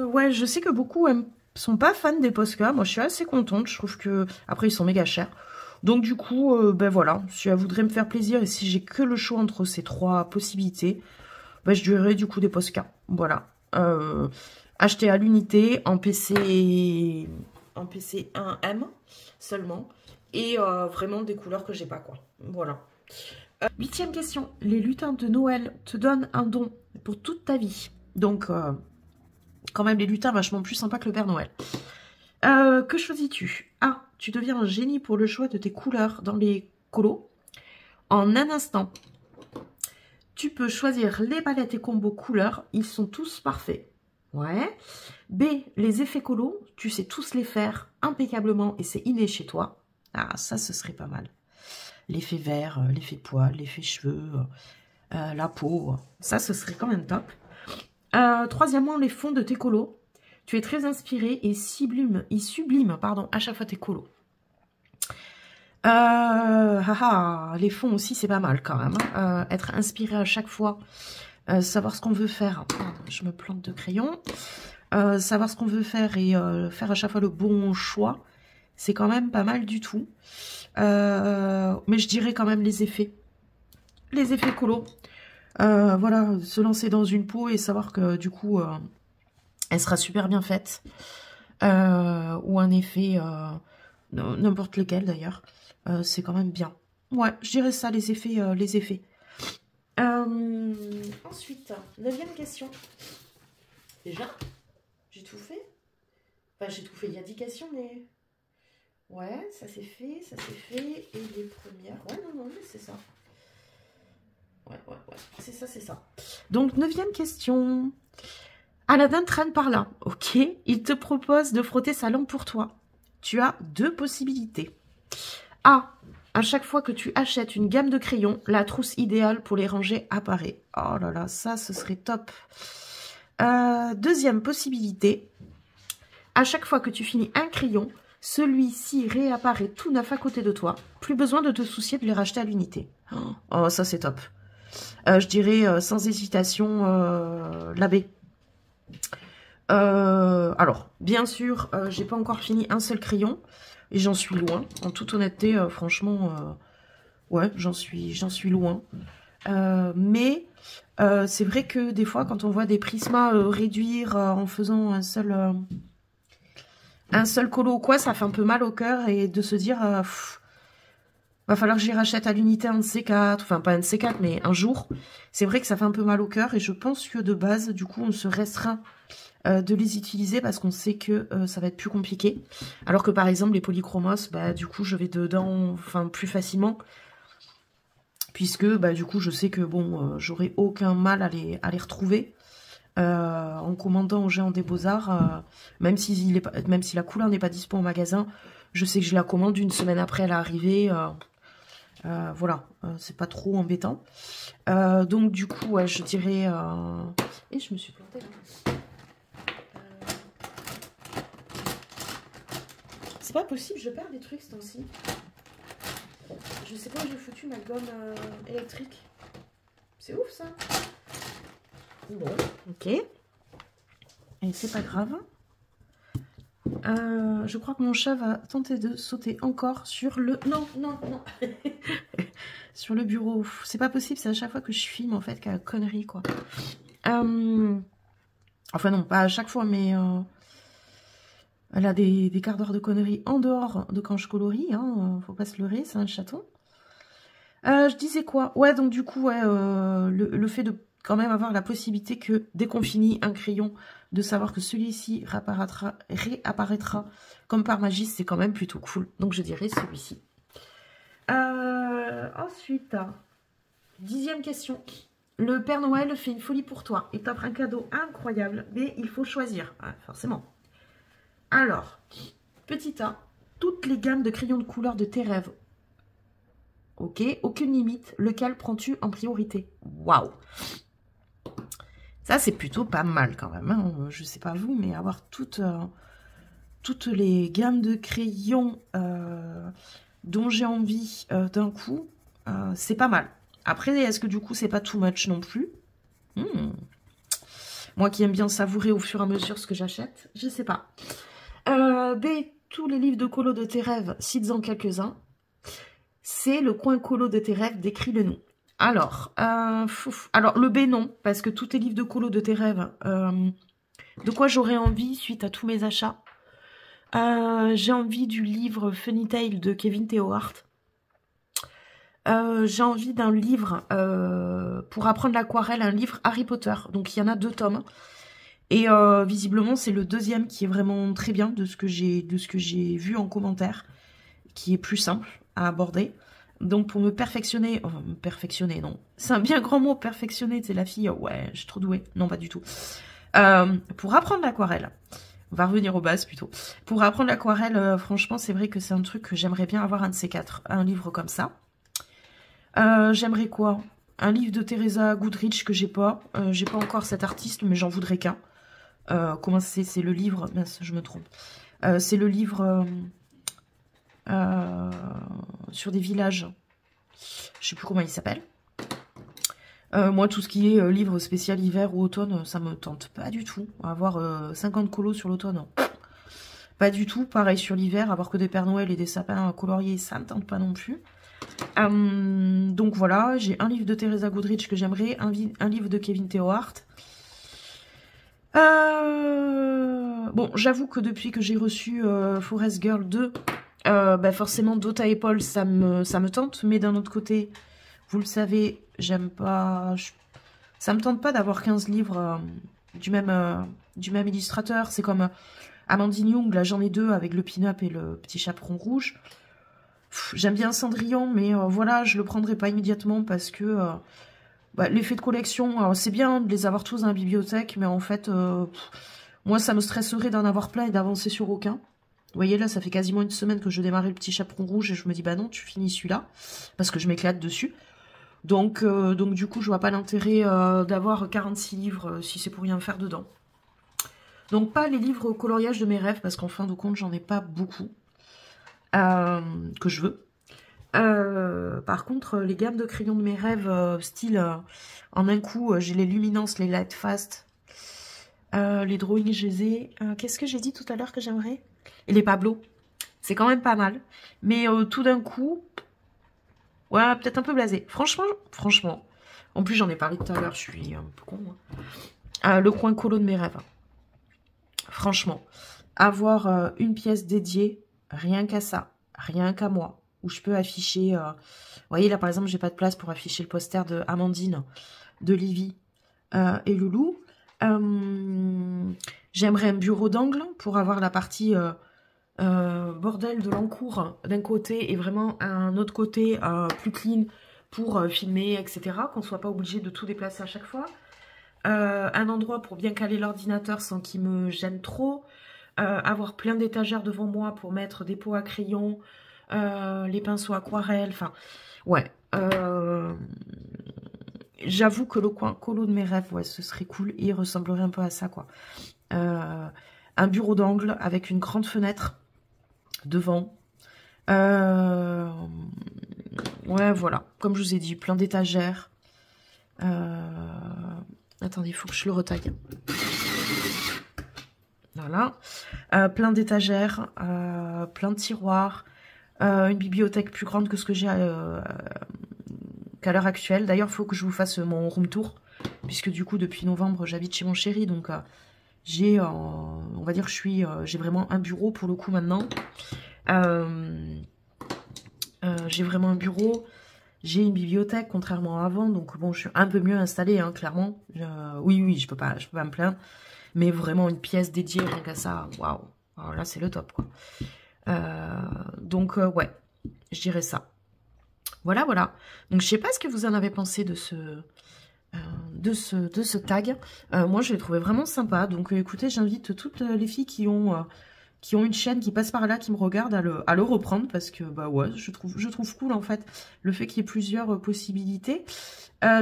S1: Ouais, je sais que beaucoup sont pas fans des Posca. Moi, je suis assez contente. Je trouve que... Après, ils sont méga chers. Donc, du coup, ben voilà. Si elle voudrait me faire plaisir et si j'ai que le choix entre ces 3 possibilités... Ben, je dirais du coup des Posca. Voilà. Acheter à l'unité en PC 1M seulement. Et vraiment des couleurs que j'ai pas, quoi. Voilà. 8e question. Les lutins de Noël te donnent un don pour toute ta vie. Donc, quand même, les lutins vachement plus sympas que le Père Noël. Que choisis-tu? A. Tu deviens un génie pour le choix de tes couleurs dans les colos. En un instant. Tu peux choisir les palettes et combos couleurs. Ils sont tous parfaits. Ouais. B. Les effets colos. Tu sais tous les faire impeccablement et c'est inné chez toi. Ah, ça, ce serait pas mal. L'effet vert, l'effet poil, l'effet cheveux, la peau. Ça, ce serait quand même top. Troisièmement, les fonds de tes colos. Tu es très inspiré et sublime à chaque fois tes colos. Les fonds aussi, c'est pas mal quand même. Être inspiré à chaque fois. Savoir ce qu'on veut faire. Pardon, je me plante de crayon. Savoir ce qu'on veut faire et faire à chaque fois le bon choix. C'est quand même pas mal du tout. Mais je dirais quand même les effets. Les effets colo. Voilà, se lancer dans une peau et savoir que du coup, elle sera super bien faite. Ou un effet, n'importe lequel d'ailleurs. C'est quand même bien. Ouais, je dirais ça, les effets. Ensuite, 9e question. Déjà, j'ai tout fait. Enfin, j'ai tout fait. Il y a 10 questions, mais... Ouais, ça c'est fait, ça c'est fait. Et les premières... Ouais, non, mais c'est ça. Ouais. C'est ça. Donc, 9e question. Aladdin traîne par là. Ok. Il te propose de frotter sa lampe pour toi. Tu as 2 possibilités. A. À chaque fois que tu achètes une gamme de crayons, la trousse idéale pour les ranger apparaît. Oh là là, ça, ce serait top. 2e possibilité. À chaque fois que tu finis un crayon, celui-ci réapparaît tout neuf à côté de toi. Plus besoin de te soucier de les racheter à l'unité. Oh, ça, c'est top. Je dirais sans hésitation la B. Alors, bien sûr, j'ai pas encore fini un seul crayon. Et j'en suis loin. En toute honnêteté, franchement, ouais, j'en suis loin. Mais c'est vrai que des fois, quand on voit des prismas réduire en faisant un seul colo ou quoi, ça fait un peu mal au cœur. Et de se dire, va falloir que j'y rachète à l'unité un de C4. Enfin, pas un de C4, mais un jour. C'est vrai que ça fait un peu mal au cœur. Et je pense que de base, du coup, on se restreint de les utiliser parce qu'on sait que ça va être plus compliqué. Alors que par exemple, les polychromos, bah, du coup, je vais dedans plus facilement. Puisque, bah, du coup, je sais que, bon, j'aurai aucun mal à les retrouver. En commandant au Géant des Beaux-Arts, même si la couleur n'est pas dispo au magasin, je sais que je la commande une semaine après elle est arrivée. Voilà, c'est pas trop embêtant. Donc du coup, ouais, je dirais... Et je me suis plantée là. c'est pas possible, je perds des trucs ce temps-ci. Je sais pas où j'ai foutu ma gomme électrique. C'est ouf ça. Bon, ok. Et c'est pas grave. Je crois que mon chat va tenter de sauter encore sur le... Non, non, non. Sur le bureau. C'est pas possible, c'est à chaque fois que je filme en fait qu'à connerie quoi. Enfin non, pas à chaque fois, mais elle a des quarts d'heure de conneries en dehors de quand je colorie. Hein, faut pas se leurrer, c'est un chaton. Je disais quoi? Ouais, donc du coup, ouais, le fait de quand même avoir la possibilité que dès qu'on finit un crayon, de savoir que celui-ci réapparaîtra comme par magie, c'est quand même plutôt cool. Donc je dirais celui-ci. Ensuite, 10e question. Le Père Noël fait une folie pour toi. Il t'offre un cadeau incroyable, mais il faut choisir, forcément. Alors, petit A, toutes les gammes de crayons de couleur de tes rêves. Ok, aucune limite. Lequel prends-tu en priorité? Waouh! Ça, c'est plutôt pas mal quand même. Hein. Je sais pas vous, mais avoir toutes les gammes de crayons dont j'ai envie d'un coup, c'est pas mal. Après, est-ce que du coup, c'est pas too much non plus? Moi qui aime bien savourer au fur et à mesure ce que j'achète, je sais pas. B, tous les livres de colo de tes rêves, cites-en quelques-uns. C'est le coin colo de tes rêves, décris-le-nous. Alors, le B, non, parce que tous tes livres de colo de tes rêves, de quoi j'aurais envie suite à tous mes achats? J'ai envie du livre Funny Tale de Kevin Theohart. J'ai envie d'un livre pour apprendre l'aquarelle, un livre Harry Potter. Donc il y en a 2 tomes. Et visiblement c'est le 2e qui est vraiment très bien de ce que j'ai vu en commentaire, qui est plus simple à aborder. Donc pour me perfectionner, non, c'est un bien grand mot, perfectionner, c'est la fille, ouais, je suis trop douée, non pas du tout. Pour apprendre l'aquarelle, on va revenir aux bases plutôt. Pour apprendre l'aquarelle, franchement c'est vrai que c'est un truc que j'aimerais bien avoir un de ces 4, un livre comme ça. J'aimerais quoi? Un livre de Teresa Goodrich que j'ai pas encore cet artiste, mais j'en voudrais qu'un. Comment c'est le livre, mince, je me trompe. C'est le livre sur des villages. Je sais plus comment il s'appelle. Moi, tout ce qui est livre spécial hiver ou automne, ça me tente pas du tout. Avoir 50 colos sur l'automne, pas du tout. Pareil sur l'hiver, avoir que des Pères Noël et des sapins coloriés, ça me tente pas non plus. Donc voilà, j'ai un livre de Teresa Goodrich que j'aimerais, un livre de Kevin Theohart. Bon, j'avoue que depuis que j'ai reçu Forest Girl 2, forcément Dota et Paul, ça me tente, mais d'un autre côté, vous le savez, j'aime pas... Ça me tente pas d'avoir 15 livres du même illustrateur. C'est comme Amandine Young, là j'en ai 2 avec le pin-up et le petit chaperon rouge. J'aime bien Cendrillon, mais voilà, je le prendrai pas immédiatement parce que l'effet de collection, c'est bien de les avoir tous dans la bibliothèque, mais en fait, moi, ça me stresserait d'en avoir plein et d'avancer sur aucun. Vous voyez, là, ça fait quasiment une semaine que je démarrais le petit chaperon rouge et je me dis, bah non, tu finis celui-là, parce que je m'éclate dessus. Donc du coup, je vois pas l'intérêt d'avoir 46 livres si c'est pour rien faire dedans. Donc, pas les livres au coloriage de mes rêves, parce qu'en fin de compte, j'en ai pas beaucoup. Que je veux. Par contre, les gammes de crayons de mes rêves, style en un coup, j'ai les Luminance, les Light Fast, les Drawing, je les ai. Qu'est-ce que j'ai dit tout à l'heure que j'aimerais? Et les Pablo. C'est quand même pas mal. Mais tout d'un coup, ouais, peut-être un peu blasé. Franchement. En plus, j'en ai parlé tout à l'heure, je suis un peu con, moi. Le coin colo de mes rêves. Franchement, avoir une pièce dédiée, rien qu'à ça, rien qu'à moi, où je peux afficher... vous voyez, là, par exemple, j'ai pas de place pour afficher le poster de Amandine, de Livy et Loulou. J'aimerais un bureau d'angle pour avoir la partie bordel de l'encours d'un côté et vraiment un autre côté plus clean pour filmer, etc. Qu'on soit pas obligé de tout déplacer à chaque fois. Un endroit pour bien caler l'ordinateur sans qu'il me gêne trop. Avoir plein d'étagères devant moi pour mettre des pots à crayon, les pinceaux aquarelles, enfin, ouais. J'avoue que le coin colo de mes rêves, ouais, ce serait cool. Il ressemblerait un peu à ça, quoi. Un bureau d'angle avec une grande fenêtre devant. Ouais, voilà. Comme je vous ai dit, plein d'étagères. Attendez, il faut que je le retaille. Voilà. Plein d'étagères, plein de tiroirs, une bibliothèque plus grande que ce que j'ai qu'à l'heure actuelle. D'ailleurs, il faut que je vous fasse mon room tour, puisque du coup, depuis novembre, j'habite chez mon chéri, donc j'ai, on va dire, j'ai vraiment un bureau pour le coup maintenant. J'ai vraiment un bureau, j'ai une bibliothèque, contrairement à avant, donc bon, je suis un peu mieux installée, hein, clairement. Oui, je peux pas me plaindre. Mais vraiment une pièce dédiée rien qu'à ça, waouh. Alors là, c'est le top, quoi. Donc, ouais, je dirais ça. Voilà, voilà. Donc, je sais pas ce que vous en avez pensé de ce tag. Moi, je l'ai trouvé vraiment sympa. Donc, écoutez, j'invite toutes les filles qui ont une chaîne qui passe par là, qui me regardent, à le reprendre. Parce que, bah ouais, je trouve cool, en fait, le fait qu'il y ait plusieurs possibilités.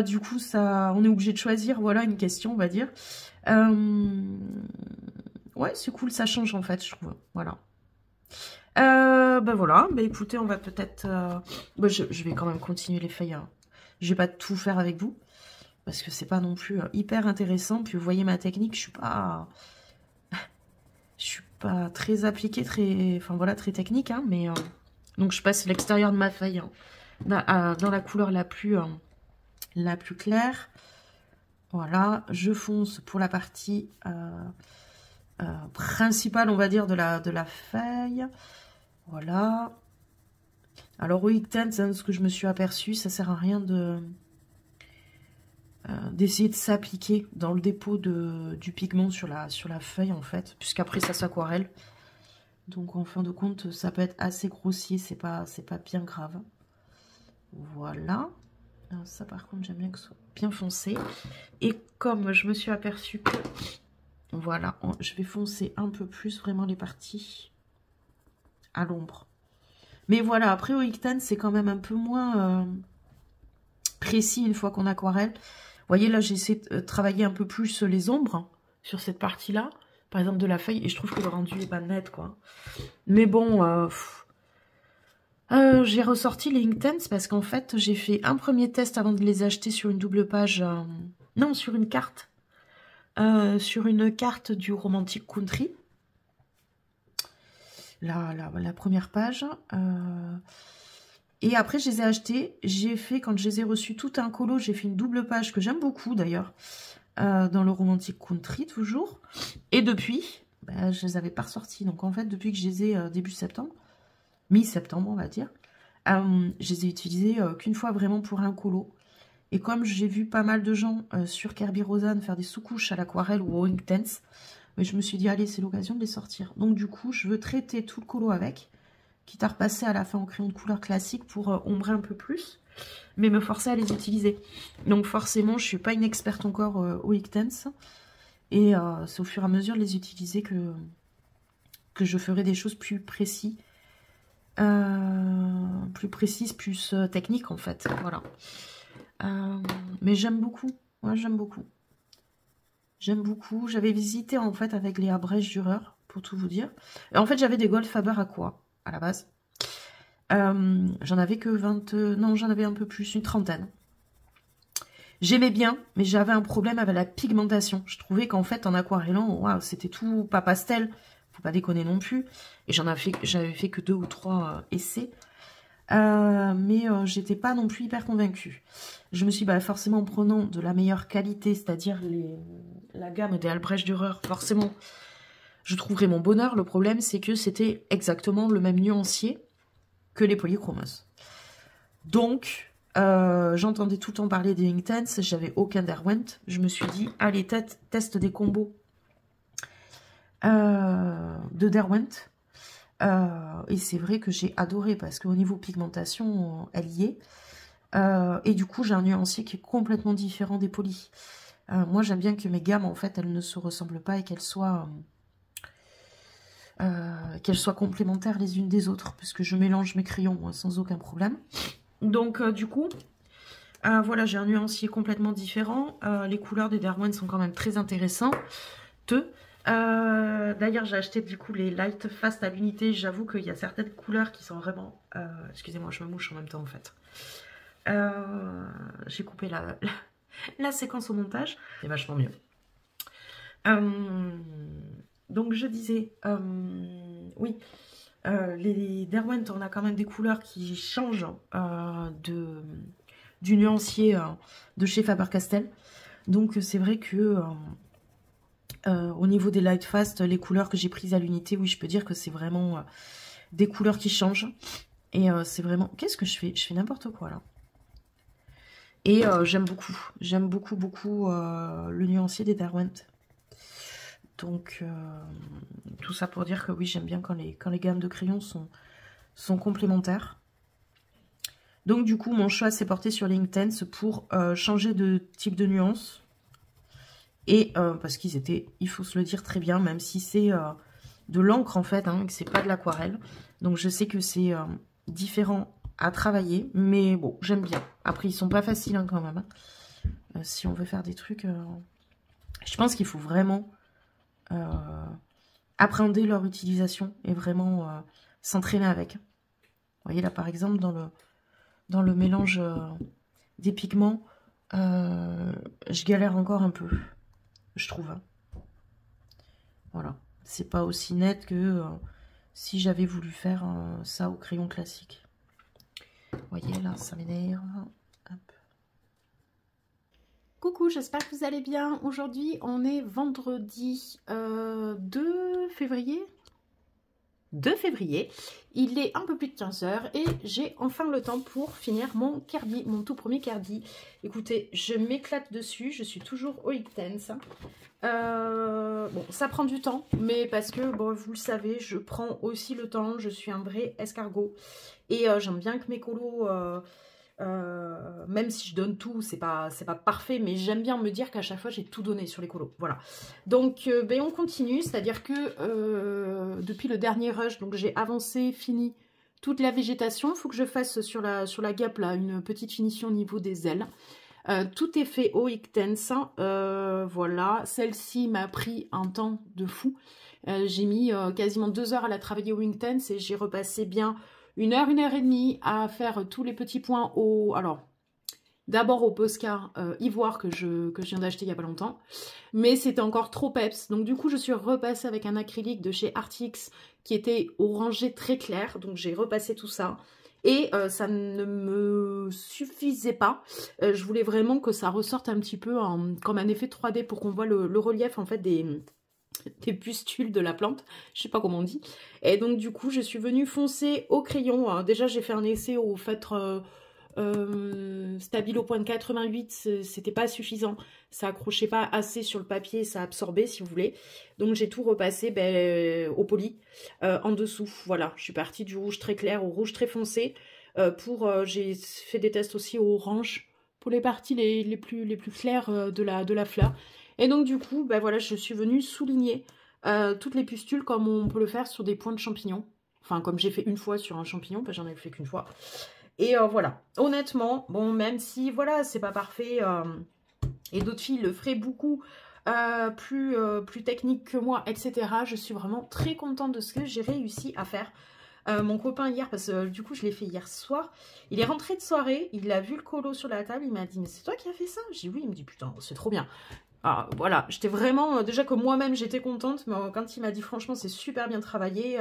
S1: Du coup, on est obligé de choisir, voilà, une question, on va dire. Ouais, c'est cool, ça change en fait, je trouve. Voilà. Ben voilà, ben écoutez, on va peut-être... je vais quand même continuer les feuilles. Hein. Je vais pas tout faire avec vous, parce que c'est pas non plus hyper intéressant. Puis vous voyez ma technique, je suis pas très appliquée, enfin voilà, très technique, hein, mais... donc je passe l'extérieur de ma feuille hein, dans la couleur la plus claire. Voilà, je fonce pour la partie principale, on va dire, de la feuille. Voilà. Alors, au Inktense, ce que je me suis aperçu, ça sert à rien d'essayer de s'appliquer dans le dépôt du pigment sur la feuille, en fait, puisqu'après, ça s'aquarelle. Donc, en fin de compte, ça peut être assez grossier, c'est pas bien grave. Voilà. Alors ça par contre j'aime bien que ce soit bien foncé. Et comme je me suis aperçue que voilà, je vais foncer un peu plus vraiment les parties à l'ombre. Mais voilà, après au Inktense c'est quand même un peu moins précis une fois qu'on aquarelle. Vous voyez là j'ai essayé de travailler un peu plus les ombres hein, sur cette partie là, par exemple de la feuille, et je trouve que le rendu est pas net quoi. Mais bon, j'ai ressorti les Inktense parce qu'en fait, j'ai fait un premier test avant de les acheter sur une double page. Non, sur une carte. Sur une carte du Romantic Country. La première page. Et après, je les ai achetés. J'ai fait, quand je les ai reçus, tout un colo. J'ai fait une double page que j'aime beaucoup d'ailleurs. Dans le Romantic Country, toujours. Et depuis, je les avais pas ressortis. Donc en fait, depuis que je les ai début septembre, mi-septembre, on va dire. Je les ai utilisés qu'une fois vraiment pour un colo. Et comme j'ai vu pas mal de gens sur Kerby Rosanne faire des sous-couches à l'aquarelle ou au Inktense, je me suis dit, allez, c'est l'occasion de les sortir. Donc du coup, je veux traiter tout le colo avec, quitte à repasser à la fin en crayon de couleur classique pour ombrer un peu plus, mais me forcer à les utiliser. Donc forcément, je suis pas une experte encore au Inktense. Et c'est au fur et à mesure de les utiliser que je ferai des choses plus précises. Plus technique en fait, voilà. Mais j'aime beaucoup, ouais, j'aime beaucoup. J'aime beaucoup, j'avais visité en fait avec les Abrège Dürer, pour tout vous dire. Et en fait j'avais des Goldfaber Aqua, à la base. J'en avais que 20, non j'en avais un peu plus, une trentaine. J'aimais bien, mais j'avais un problème avec la pigmentation. Je trouvais qu'en fait en aquarellant, waouh, c'était tout pas pastel. Faut pas déconner non plus. Et j'avais fait que 2 ou 3 essais. Mais j'étais pas non plus hyper convaincue. Je me suis dit, forcément en prenant de la meilleure qualité, c'est-à-dire la gamme des Albrecht Dürer, forcément, je trouverais mon bonheur. Le problème, c'est que c'était exactement le même nuancier que les polychromos. Donc, j'entendais tout le temps parler des Inktense, j'avais aucun Derwent. Je me suis dit, allez, teste des combos de Derwent. Et c'est vrai que j'ai adoré parce qu'au niveau pigmentation, elle y est. Et du coup, j'ai un nuancier qui est complètement différent des polis. Moi, j'aime bien que mes gammes, en fait, elles ne se ressemblent pas et qu'elles soient complémentaires les unes des autres, puisque je mélange mes crayons moi, sans aucun problème. Donc, du coup, voilà, j'ai un nuancier complètement différent. Les couleurs des Derwent sont quand même très intéressantes. D'ailleurs, j'ai acheté du coup les Light Fast à l'unité. J'avoue qu'il y a certaines couleurs qui sont vraiment... excusez-moi, je me mouche en même temps en fait. J'ai coupé la séquence au montage. C'est vachement mieux. Donc je disais, oui, les Derwent, on a quand même des couleurs qui changent du nuancier de chez Faber-Castell. Donc c'est vrai que au niveau des Light Fast, les couleurs que j'ai prises à l'unité, oui, je peux dire que c'est vraiment des couleurs qui changent. Et c'est vraiment... Qu'est-ce que je fais? Je fais n'importe quoi là. Et j'aime beaucoup le nuancier des Derwent. Donc, tout ça pour dire que oui, j'aime bien quand les gammes de crayons sont complémentaires. Donc, du coup, mon choix s'est porté sur les Inktense pour changer de type de nuance. Et parce qu'ils étaient, il faut se le dire, très bien, même si c'est de l'encre en fait, hein, que c'est pas de l'aquarelle. Donc, je sais que c'est différent à travailler, mais bon, j'aime bien. Après, ils sont pas faciles hein, quand même. Hein. Si on veut faire des trucs... je pense qu'il faut vraiment... appréhender leur utilisation et vraiment s'entraîner avec. Vous voyez là par exemple dans le mélange des pigments, je galère encore un peu, je trouve. Voilà, c'est pas aussi net que si j'avais voulu faire ça au crayon classique. Vous voyez là, ça m'énerve.
S2: Coucou, j'espère que vous allez bien. Aujourd'hui, on est vendredi 2 février. 2 février. Il est un peu plus de 15 h et j'ai enfin le temps pour finir mon Kerby, mon tout premier Kerby. Écoutez, je m'éclate dessus. Je suis toujours au Inktense. Bon, ça prend du temps, mais parce que, bon, vous le savez, je prends aussi le temps. Je suis un vrai escargot. Et j'aime bien que mes colos... même si je donne tout, c'est pas parfait, mais j'aime bien me dire qu'à chaque fois j'ai tout donné sur les colos. Voilà. Donc ben, on continue, c'est-à-dire que depuis le dernier rush, donc j'ai avancé, fini toute la végétation. Il faut que je fasse sur la guêpe là une petite finition au niveau des ailes. Tout est fait au Inktense. Voilà. Celle-ci m'a pris un temps de fou. J'ai mis quasiment 2 heures à la travailler au Inktense et j'ai repassé bien 1 heure et demie à faire tous les petits points au... Alors, d'abord au Posca ivoire que je viens d'acheter il n'y a pas longtemps. Mais c'était encore trop peps. Donc du coup, je suis repassée avec un acrylique de chez Artix qui était orangé très clair. Donc j'ai repassé tout ça. Et ça ne me suffisait pas. Je voulais vraiment que ça ressorte un petit peu comme un effet 3D pour qu'on voit le relief en fait des pustules de la plante, je sais pas comment on dit. Et donc du coup je suis venue foncer au crayon. Déjà j'ai fait un essai au feutre Stabilo point 88, c'était pas suffisant, ça accrochait pas assez sur le papier, ça absorbait si vous voulez. Donc j'ai tout repassé au poli en dessous. Voilà, je suis partie du rouge très clair au rouge très foncé. J'ai fait des tests aussi au orange pour les parties les plus claires de la fleur. Et donc du coup, ben voilà, je suis venue souligner toutes les pustules comme on peut le faire sur des points de champignons. Enfin, comme j'ai fait une fois sur un champignon, parce que j'en ai fait qu'une fois. Et voilà, honnêtement, bon, même si, voilà, c'est pas parfait, et d'autres filles le feraient beaucoup plus technique que moi, etc. Je suis vraiment très contente de ce que j'ai réussi à faire. Mon copain hier, parce que du coup je l'ai fait hier soir, il est rentré de soirée, il a vu le colo sur la table, il m'a dit mais c'est toi qui as fait ça? J'ai dit oui, il me dit putain c'est trop bien. Alors, voilà, j'étais vraiment, déjà que moi-même j'étais contente, mais quand il m'a dit franchement c'est super bien travaillé,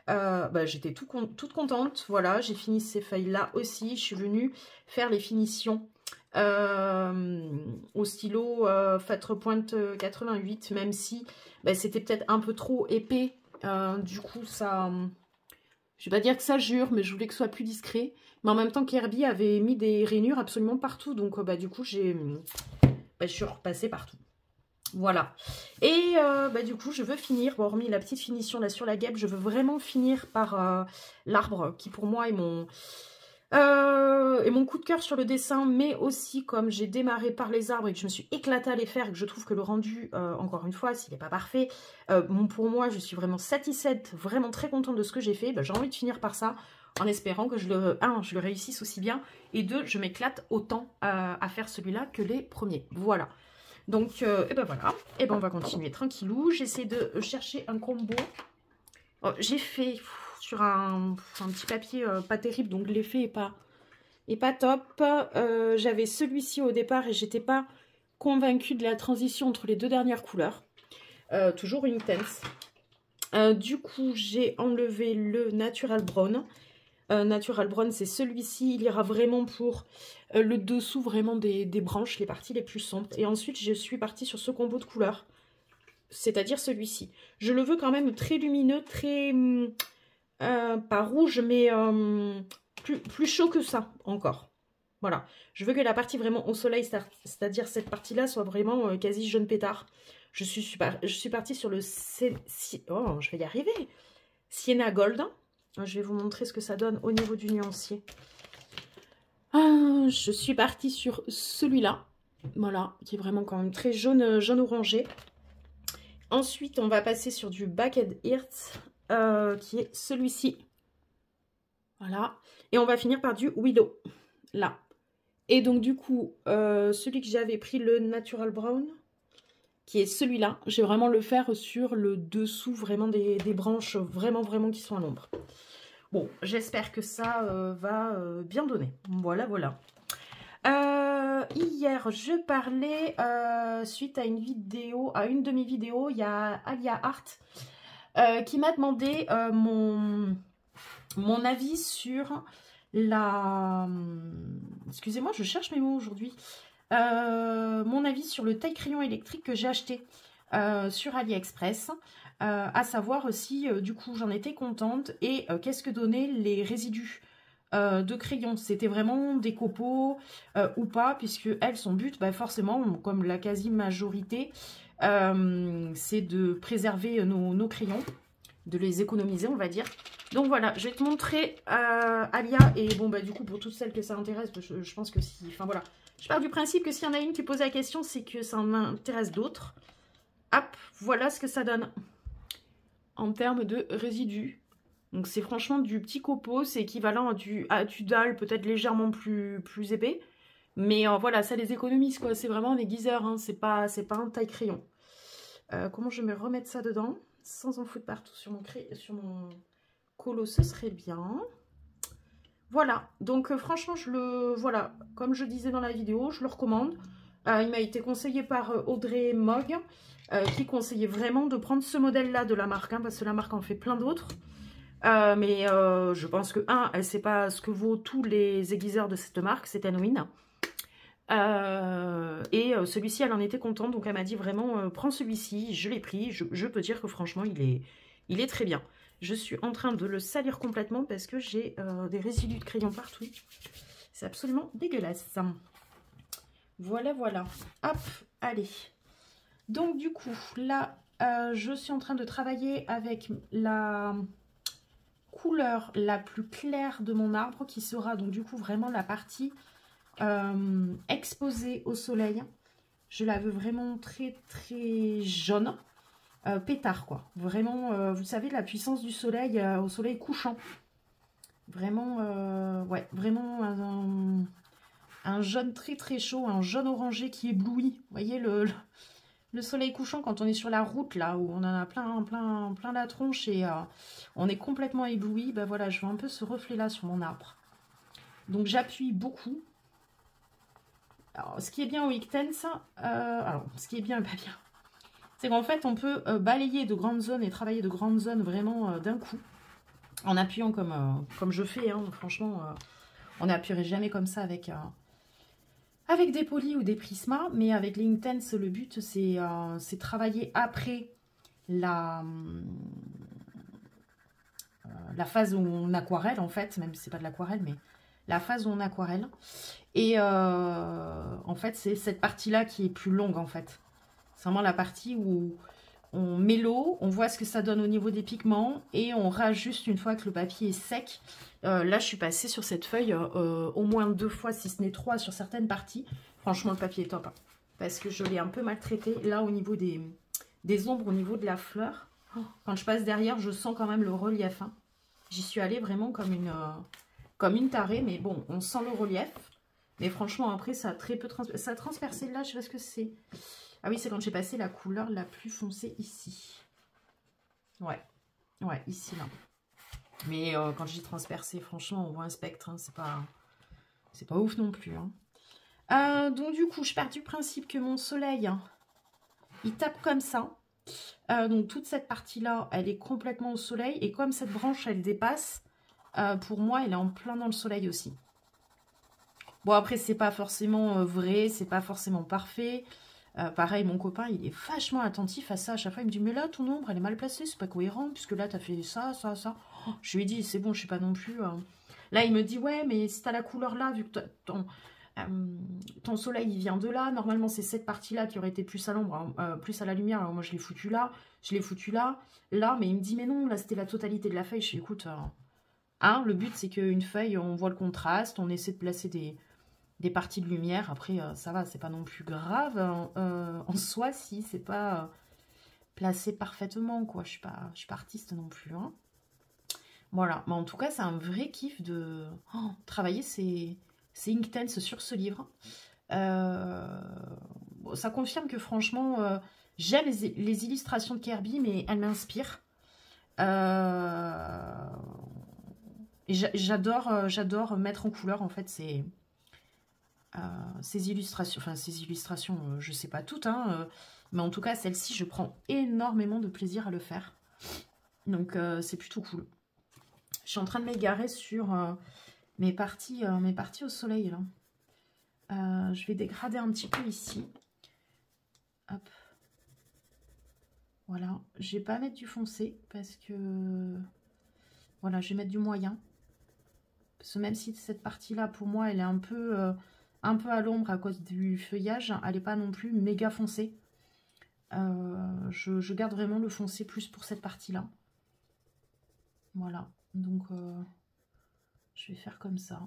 S2: bah, j'étais toute contente. Voilà, j'ai fini ces feuilles là aussi, je suis venue faire les finitions au stylo feutre pointe 88, même si bah, c'était peut-être un peu trop épais, du coup ça... Je vais pas dire que ça jure, mais je voulais que ce soit plus discret. Mais en même temps, Kerby avait mis des rainures absolument partout. Donc, bah, du coup, je suis repassée partout. Voilà. Et bah, du coup, je veux finir, bon, hormis la petite finition là sur la guêpe, je veux vraiment finir par l'arbre qui, pour moi, est mon coup de cœur sur le dessin. Mais aussi, comme j'ai démarré par les arbres et que je me suis éclatée à les faire et que je trouve que le rendu, encore une fois, s'il n'est pas parfait, pour moi, je suis vraiment satisfaite, vraiment très contente de ce que j'ai fait. Bah, j'ai envie de finir par ça, en espérant que je le réussisse aussi bien, et 2, je m'éclate autant à faire celui-là que les premiers. Voilà. Donc, et ben voilà. Et ben on va continuer tranquillou. J'essaie de chercher un combo. Oh, j'ai fait sur un petit papier pas terrible, donc l'effet est pas top. J'avais celui-ci au départ et j'étais pas convaincue de la transition entre les deux dernières couleurs. Toujours une Intense. Du coup, j'ai enlevé le Natural Brown. Natural Brown, c'est celui-ci. Il ira vraiment pour le dessous vraiment des branches, les parties les plus sombres. Et ensuite, je suis partie sur ce combo de couleurs, c'est-à-dire celui-ci. Je le veux quand même très lumineux, très... pas rouge, mais plus chaud que ça encore. Voilà. Je veux que la partie vraiment au soleil, c'est-à-dire cette partie-là, soit vraiment quasi jaune pétard. Je suis partie sur le... Oh, je vais y arriver. Sienna Gold. Je vais vous montrer ce que ça donne au niveau du nuancier. Je suis partie sur celui-là. Voilà, qui est vraiment quand même très jaune, jaune orangé. Ensuite, on va passer sur du Back and Earth, qui est celui-ci. Voilà. Et on va finir par du Willow. Là. Et donc, du coup, celui que j'avais pris, le Natural Brown, qui est celui-là, je vais vraiment le faire sur le dessous vraiment des branches vraiment qui sont à l'ombre. Bon, j'espère que ça va bien donner. Voilà, voilà. Hier, je parlais suite à une vidéo, à une de mes vidéos, il y a Alia Art qui m'a demandé mon avis sur la... Excusez-moi, je cherche mes mots aujourd'hui. Mon avis sur le taille-crayon électrique que j'ai acheté sur AliExpress. À savoir si du coup j'en étais contente et qu'est-ce que donnaient les résidus de crayon. C'était vraiment des copeaux ou pas, puisque elle, son but, bah, forcément, comme la quasi-majorité, c'est de préserver nos crayons, de les économiser, on va dire. Donc voilà, je vais te montrer Alia, et bon, bah du coup, pour toutes celles que ça intéresse, je pense que si... Enfin voilà, je pars du principe que s'il y en a une qui pose la question, c'est que ça en intéresse d'autres. Hop, voilà ce que ça donne en termes de résidus. Donc c'est franchement du petit copeau, c'est équivalent à du dalle, peut-être légèrement plus épais. Mais voilà, ça les économise quoi, c'est vraiment des geysers, hein. C'est pas un taille crayon. Comment je vais me remettre ça dedans sans en foutre partout sur mon colo, ce serait bien. Voilà, donc franchement, voilà, comme je disais dans la vidéo, je le recommande. Il m'a été conseillé par Audrey Mogg, qui conseillait vraiment de prendre ce modèle-là de la marque, hein, parce que la marque en fait plein d'autres. Mais je pense que, elle ne sait pas ce que vaut tous les aiguiseurs de cette marque, c'est Anouine. Et celui-ci, elle en était contente, donc elle m'a dit vraiment, prends celui-ci, je l'ai pris, je peux dire que franchement, il est très bien. Je suis en train de le salir complètement parce que j'ai des résidus de crayon partout. C'est absolument dégueulasse. Voilà, voilà. Hop, allez. Donc du coup, là, je suis en train de travailler avec la couleur la plus claire de mon arbre, qui sera donc du coup vraiment la partie exposée au soleil. Je la veux vraiment très jaune, pétard quoi. Vraiment, vous savez, la puissance du soleil au soleil couchant. Vraiment, ouais, vraiment un jaune très chaud, un jaune orangé qui éblouit. Vous voyez le soleil couchant quand on est sur la route, là, où on en a plein la tronche et on est complètement ébloui. Ben voilà, je vois un peu ce reflet-là sur mon arbre. Donc j'appuie beaucoup. Alors, ce qui est bien au Intense, alors, ce qui est bien et pas bien, c'est qu'en fait, on peut balayer de grandes zones et travailler de grandes zones vraiment d'un coup, en appuyant comme je fais, hein, franchement, on n'appuierait jamais comme ça avec des polis ou des prismas, mais avec les Intense, le but, c'est travailler après la phase où on aquarelle, en fait, même si c'est pas de l'aquarelle, mais la phase où on aquarelle. Et en fait, c'est cette partie-là qui est plus longue, en fait. C'est vraiment la partie où on met l'eau, on voit ce que ça donne au niveau des pigments et on rajuste une fois que le papier est sec. Là, je suis passée sur cette feuille au moins 2 fois, si ce n'est 3 sur certaines parties. Franchement, le papier est top, hein, parce que je l'ai un peu maltraité. Là, au niveau des ombres, au niveau de la fleur, quand je passe derrière, je sens quand même le relief. Hein. J'y suis allée vraiment comme une tarée, mais bon, on sent le relief. Mais franchement, après, ça a très peu ça a transpercé là, je sais pas ce que c'est. Ah oui, c'est quand j'ai passé la couleur la plus foncée ici. Ouais, ici, là. Mais quand je dis transpercé, franchement, on voit un spectre, hein, c'est pas ouf non plus. Hein. Donc du coup, je pars du principe que mon soleil, hein, il tape comme ça. Donc toute cette partie-là, elle est complètement au soleil. Et comme cette branche, elle dépasse, pour moi, elle est en plein dans le soleil aussi. Bon, après, c'est pas forcément vrai, c'est pas forcément parfait. Pareil, mon copain, il est vachement attentif à ça. À chaque fois, il me dit, mais là, ton ombre, elle est mal placée, c'est pas cohérent, puisque là, t'as fait ça, ça, ça. Oh, je lui ai dit, c'est bon, je suis pas non plus... Là, il me dit, ouais, mais si t'as la couleur là, vu que ton soleil, il vient de là, normalement, c'est cette partie-là qui aurait été plus à l'ombre, plus à la lumière. Alors moi, je l'ai foutu là, là, mais il me dit, mais non, là, c'était la totalité de la feuille. Je suis, écoute, le but, c'est qu'une feuille, on voit le contraste, on essaie de placer des parties de lumière. Après, ça va, c'est pas non plus grave en soi si c'est pas placé parfaitement, quoi. Je suis pas artiste non plus. Hein. Voilà, mais en tout cas, c'est un vrai kiff de travailler ces Inktense sur ce livre. Bon, ça confirme que franchement, j'aime les illustrations de Kirby, mais elles m'inspirent. Et j'adore mettre en couleur, en fait, ces illustrations. Enfin, ces illustrations, je sais pas toutes, hein, mais en tout cas, celle-ci, je prends énormément de plaisir à le faire. Donc, c'est plutôt cool. Je suis en train de m'égarer sur mes parties au soleil, là. Je vais dégrader un petit peu ici. Hop. Voilà. Je vais pas mettre du foncé parce que... Voilà, je vais mettre du moyen. Parce que même si cette partie-là, pour moi, elle est un peu à l'ombre à cause du feuillage, elle n'est pas non plus méga foncée. Je garde vraiment le foncé plus pour cette partie-là. Voilà. Donc, je vais faire comme ça.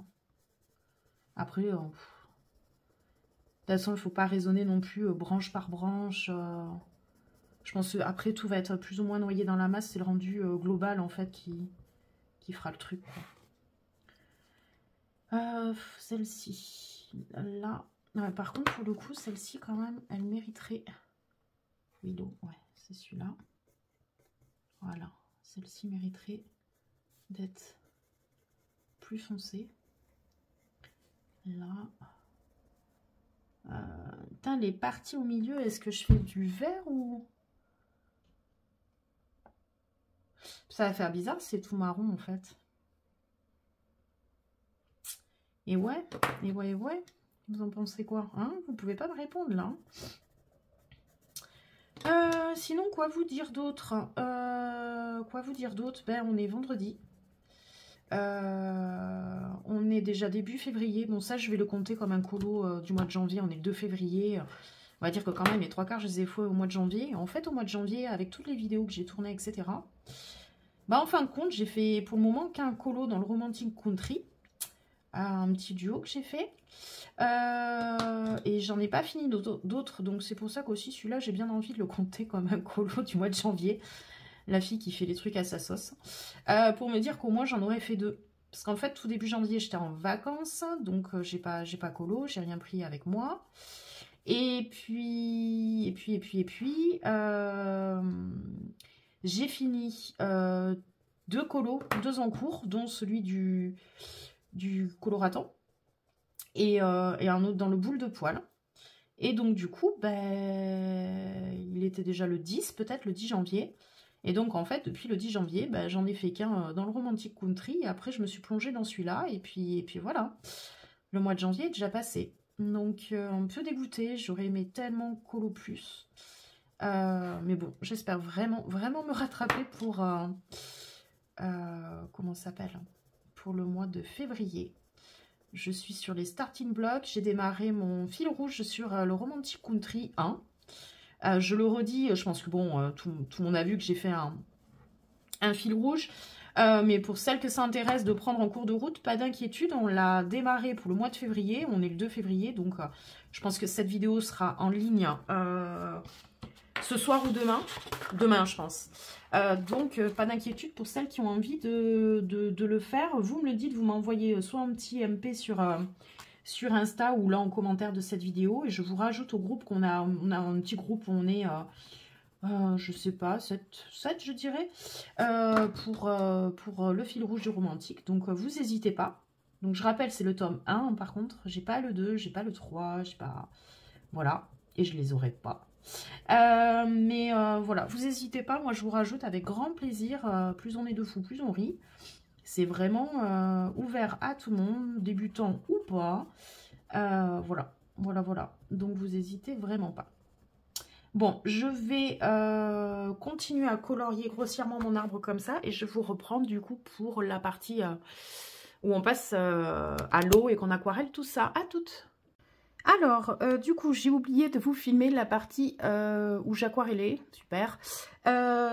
S2: Après, de toute façon, il ne faut pas raisonner non plus branche par branche. Je pense qu'après, tout va être plus ou moins noyé dans la masse. C'est le rendu global, en fait, qui fera le truc. Celle-ci, là. Ouais, par contre, pour le coup, celle-ci, quand même, elle mériterait... Willow, ouais, c'est celui-là. Voilà. Celle-ci mériterait d'être plus foncée. Là. Putain, les parties au milieu, est-ce que je fais du vert ou... Ça va faire bizarre, c'est tout marron en fait. Et ouais. Vous en pensez quoi, hein? Vous pouvez pas me répondre là. Sinon, quoi vous dire d'autre? Ben, on est vendredi. On est déjà début février. Bon, ça, je vais le compter comme un colo du mois de janvier. On est le 2 février. On va dire que quand même, les 3/4, je les ai fait au mois de janvier. En fait, au mois de janvier, avec toutes les vidéos que j'ai tournées, etc., bah, en fin de compte, j'ai fait pour le moment qu'un colo dans le Romantic Country. Un petit duo que j'ai fait. Et j'en ai pas fini d'autres. Donc, c'est pour ça qu'aussi, celui-là, j'ai bien envie de le compter comme un colo du mois de janvier. La fille qui fait les trucs à sa sauce. Pour me dire qu'au moins, j'en aurais fait 2. Parce qu'en fait, tout début janvier, j'étais en vacances. Donc, j'ai pas colo. J'ai rien pris avec moi. Et puis... j'ai fini 2 colos, 2 en cours, dont celui du coloratant. Et un autre dans le boule de poil. Et donc, du coup, ben, il était déjà le 10, peut-être le 10 janvier. Et donc, en fait, depuis le 10 janvier, ben, j'en ai fait qu'un dans le Romantic Country. Et après, je me suis plongée dans celui-là. Et puis voilà. Le mois de janvier est déjà passé. Donc, un peu dégoûtée. J'aurais aimé tellement colo plus. Mais bon, j'espère vraiment me rattraper pour... comment ça s'appelle? Pour le mois de février. Je suis sur les starting blocks. J'ai démarré mon fil rouge sur le Romantic Country 1. Je le redis, je pense que bon, tout le monde a vu que j'ai fait un fil rouge. Mais pour celles que ça intéresse de prendre en cours de route, pas d'inquiétude. On l'a démarré pour le mois de février. On est le 2 février. Donc, je pense que cette vidéo sera en ligne ce soir ou demain. Demain, je pense. Donc, pas d'inquiétude pour celles qui ont envie de le faire. Vous me le dites, vous m'envoyez soit un petit MP sur sur Insta ou là en commentaire de cette vidéo. Et je vous rajoute au groupe on a un petit groupe où on est, je sais pas, 7 je dirais, pour le fil rouge du romantique. Donc vous n'hésitez pas. Donc je rappelle, c'est le tome 1 par contre. J'ai pas le 2, j'ai pas le 3, j'ai pas... Voilà. Et je les aurai pas. Mais voilà, vous n'hésitez pas, moi je vous rajoute avec grand plaisir, plus on est de fous, plus on rit. C'est vraiment ouvert à tout le monde, débutant ou pas. Voilà. Donc vous n'hésitez vraiment pas. Bon, je vais continuer à colorier grossièrement mon arbre comme ça et je vous reprends du coup pour la partie où on passe à l'eau et qu'on aquarelle tout ça. À toutes! Alors, du coup, j'ai oublié de vous filmer la partie où j'aquarellais. Super.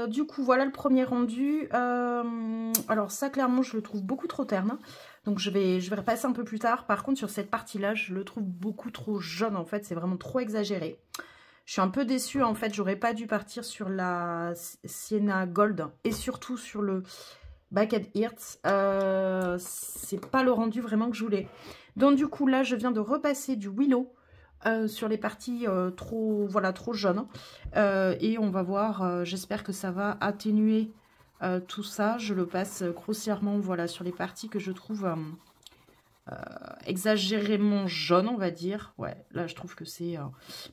S2: Du coup, voilà le premier rendu. Alors ça, clairement, je le trouve beaucoup trop terne. Donc, je vais repasser un peu plus tard. Par contre, sur cette partie-là, je le trouve beaucoup trop jaune, en fait. C'est vraiment trop exagéré. Je suis un peu déçue, en fait. J'aurais pas dû partir sur la Sienna Gold et surtout sur le Baked Hearts. C'est pas le rendu vraiment que je voulais. Donc du coup là je viens de repasser du Willow sur les parties trop jaunes et on va voir, j'espère que ça va atténuer tout ça. Je le passe grossièrement voilà sur les parties que je trouve exagérément jaune, on va dire. Ouais, là je trouve que c'est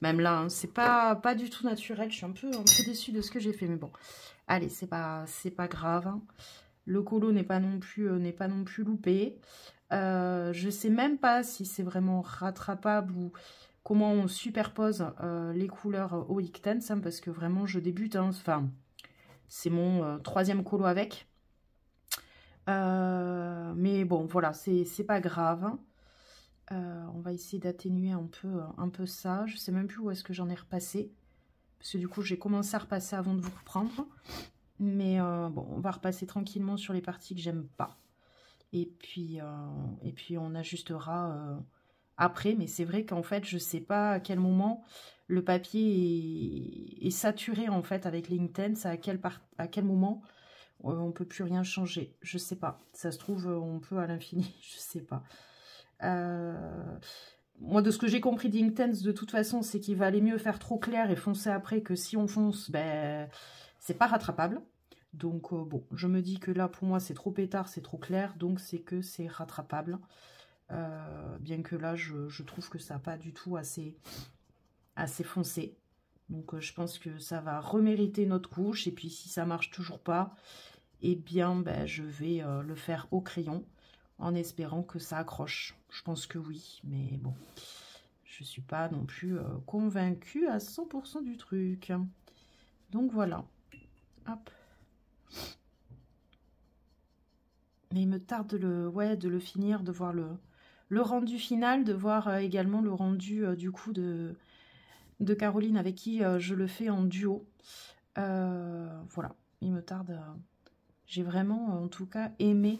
S2: même là hein, c'est pas du tout naturel. Je suis un peu déçue de ce que j'ai fait, mais bon allez, c'est pas grave hein. Le colo n'est pas non plus loupé. Je sais même pas si c'est vraiment rattrapable ou comment on superpose les couleurs au Inktense hein, parce que vraiment je débute. Hein, enfin, c'est mon troisième colo avec. Mais bon, voilà, c'est pas grave. On va essayer d'atténuer un peu ça. Je sais même plus où est-ce que j'en ai repassé. Parce que du coup, j'ai commencé à repasser avant de vous reprendre. Mais bon, on va repasser tranquillement sur les parties que j'aime pas. Et puis on ajustera après. Mais c'est vrai qu'en fait, je sais pas à quel moment le papier est saturé en fait avec les Inktense. À quel moment on peut plus rien changer. Je sais pas. Ça se trouve, on peut à l'infini. Je sais pas. Moi, de ce que j'ai compris d'Inktense, de toute façon, c'est qu'il va aller mieux faire trop clair et foncer après que si on fonce, ben, c'est pas rattrapable. Donc, bon, je me dis que là, pour moi, c'est trop pétard, c'est trop clair, donc c'est que c'est rattrapable. Bien que là, je trouve que ça n'a pas du tout assez foncé. Donc, je pense que ça va remériter notre couche. Et puis, si ça marche toujours pas, eh bien, ben, je vais le faire au crayon en espérant que ça accroche. Je pense que oui, mais bon, je suis pas non plus convaincue à 100% du truc. Donc, voilà. Hop. Mais il me tarde de le finir, de voir le rendu final, de voir également le rendu du coup de Caroline avec qui je le fais en duo. Voilà, il me tarde. J'ai vraiment, en tout cas, aimé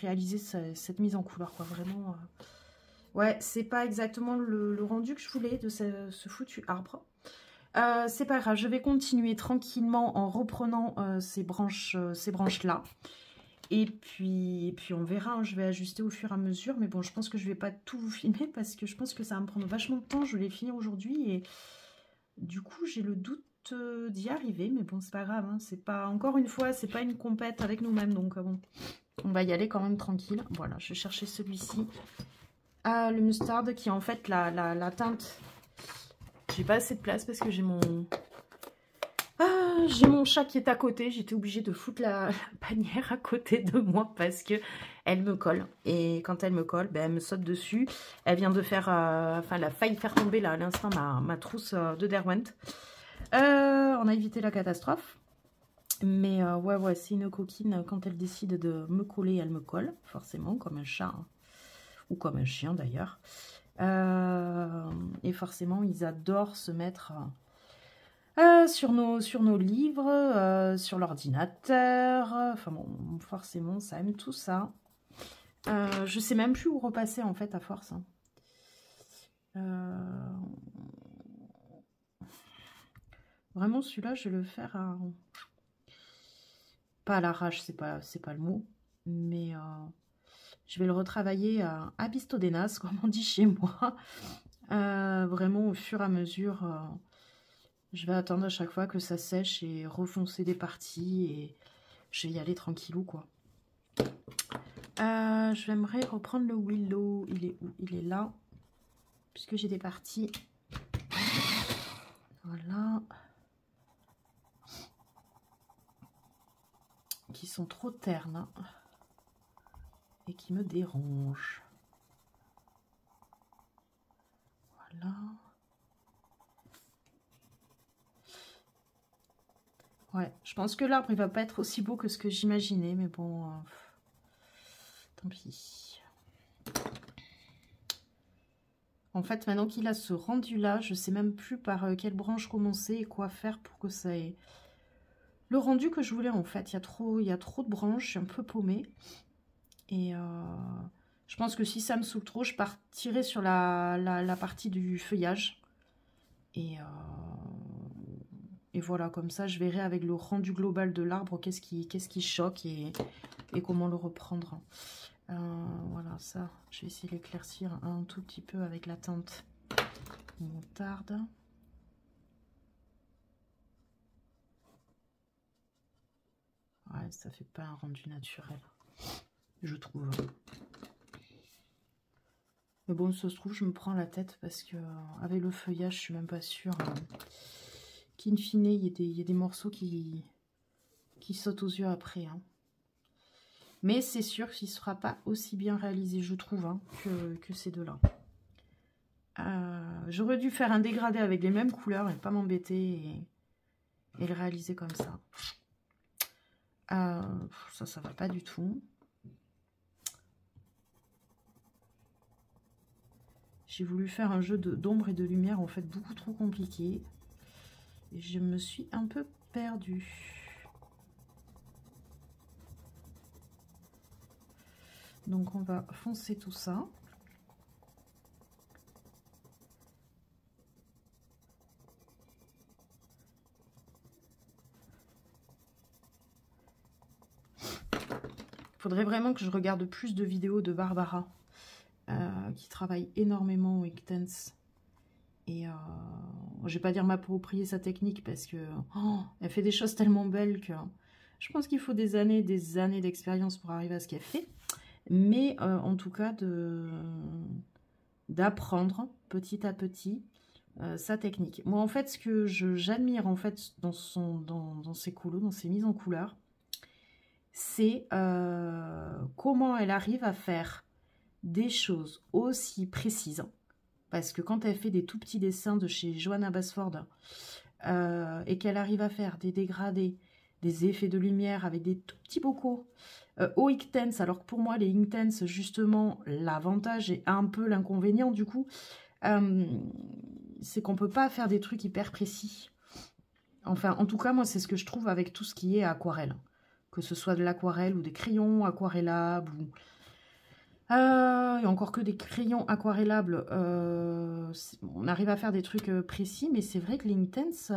S2: réaliser cette mise en couleur, quoi. Vraiment, ouais, c'est pas exactement le rendu que je voulais de ce foutu arbre. C'est pas grave, je vais continuer tranquillement en reprenant ces branches-là. Et puis on verra, hein, je vais ajuster au fur et à mesure. Mais bon, je pense que je vais pas tout vous filmer parce que je pense que ça va me prendre vachement de temps. Je vais finir aujourd'hui et du coup, j'ai le doute d'y arriver. Mais bon, c'est pas grave, hein, c'est pas, encore une fois, c'est pas une compète avec nous-mêmes. Donc bon, on va y aller quand même tranquille. Voilà, je vais chercher celui-ci. Ah, le mustard qui est en fait la teinte. J'ai pas assez de place parce que j'ai mon chat qui est à côté. J'étais obligée de foutre la bannière à côté de moi parce que elle me colle. Et quand elle me colle, ben, elle me saute dessus. Elle vient de faire, enfin, elle a failli faire tomber là à l'instant ma trousse de Derwent. On a évité la catastrophe. Mais ouais, c'est une coquine. Quand elle décide de me coller, elle me colle, forcément, comme un chat. Hein. Ou comme un chien d'ailleurs. Et forcément, ils adorent se mettre sur nos livres, sur l'ordinateur. Enfin bon, forcément, ça aime tout ça. Je sais même plus où repasser en fait à force. Hein. Vraiment, celui-là, je vais le faire pas à l'arrache, c'est pas le mot, mais Je vais le retravailler à Bistodenas, comme on dit chez moi. Vraiment au fur et à mesure, je vais attendre à chaque fois que ça sèche et refoncer des parties et je vais y aller tranquillou quoi. J'aimerais reprendre le Willow. Il est où? Il est là. Puisque j'ai des parties. Voilà. Qui sont trop ternes. Hein, et qui me dérangent. Voilà. Ouais, je pense que l'arbre, il va pas être aussi beau que ce que j'imaginais. Mais bon, tant pis. En fait, maintenant qu'il a ce rendu-là, je sais même plus par quelle branche commencer et quoi faire pour que ça ait le rendu que je voulais en fait. Il y a trop de branches, je suis un peu paumée. Et je pense que si ça me saoule trop, je partirai sur la partie du feuillage. Et voilà, comme ça, je verrai avec le rendu global de l'arbre qu'est-ce qui choque et comment le reprendre. Voilà, ça, je vais essayer de l'éclaircir un tout petit peu avec la teinte moutarde. Ouais, ça fait pas un rendu naturel, je trouve. Mais bon, ça se trouve, je me prends la tête parce que avec le feuillage, je suis même pas sûre qu'in fine, il y a des morceaux qui sautent aux yeux après. Hein. Mais c'est sûr qu'il ne sera pas aussi bien réalisé, je trouve, hein, que ces deux-là. J'aurais dû faire un dégradé avec les mêmes couleurs et pas m'embêter et le réaliser comme ça. Ça va pas du tout. J'ai voulu faire un jeu d'ombre et de lumière, en fait, beaucoup trop compliqué. Et je me suis un peu perdue. Donc, on va foncer tout ça. Il faudrait vraiment que je regarde plus de vidéos de Barbara, qui travaille énormément au Inktense. Et je vais pas dire m'approprier sa technique parce que elle fait des choses tellement belles que je pense qu'il faut des années d'expérience pour arriver à ce qu'elle fait. Mais en tout cas, d'apprendre petit à petit sa technique. Moi, en fait, ce que j'admire en fait dans ses colos, dans ses mises en couleur, c'est comment elle arrive à faire des choses aussi précises. Parce que quand elle fait des tout petits dessins de chez Johanna Basford et qu'elle arrive à faire des dégradés, des effets de lumière avec des tout petits bocaux au Inktense, alors que pour moi les Inktense, justement, l'avantage et un peu l'inconvénient du coup, c'est qu'on peut pas faire des trucs hyper précis. Enfin, en tout cas, moi, c'est ce que je trouve avec tout ce qui est aquarelle. Que ce soit de l'aquarelle ou des crayons aquarellables ou... et encore que des crayons aquarellables, on arrive à faire des trucs précis, mais c'est vrai que les Inktense,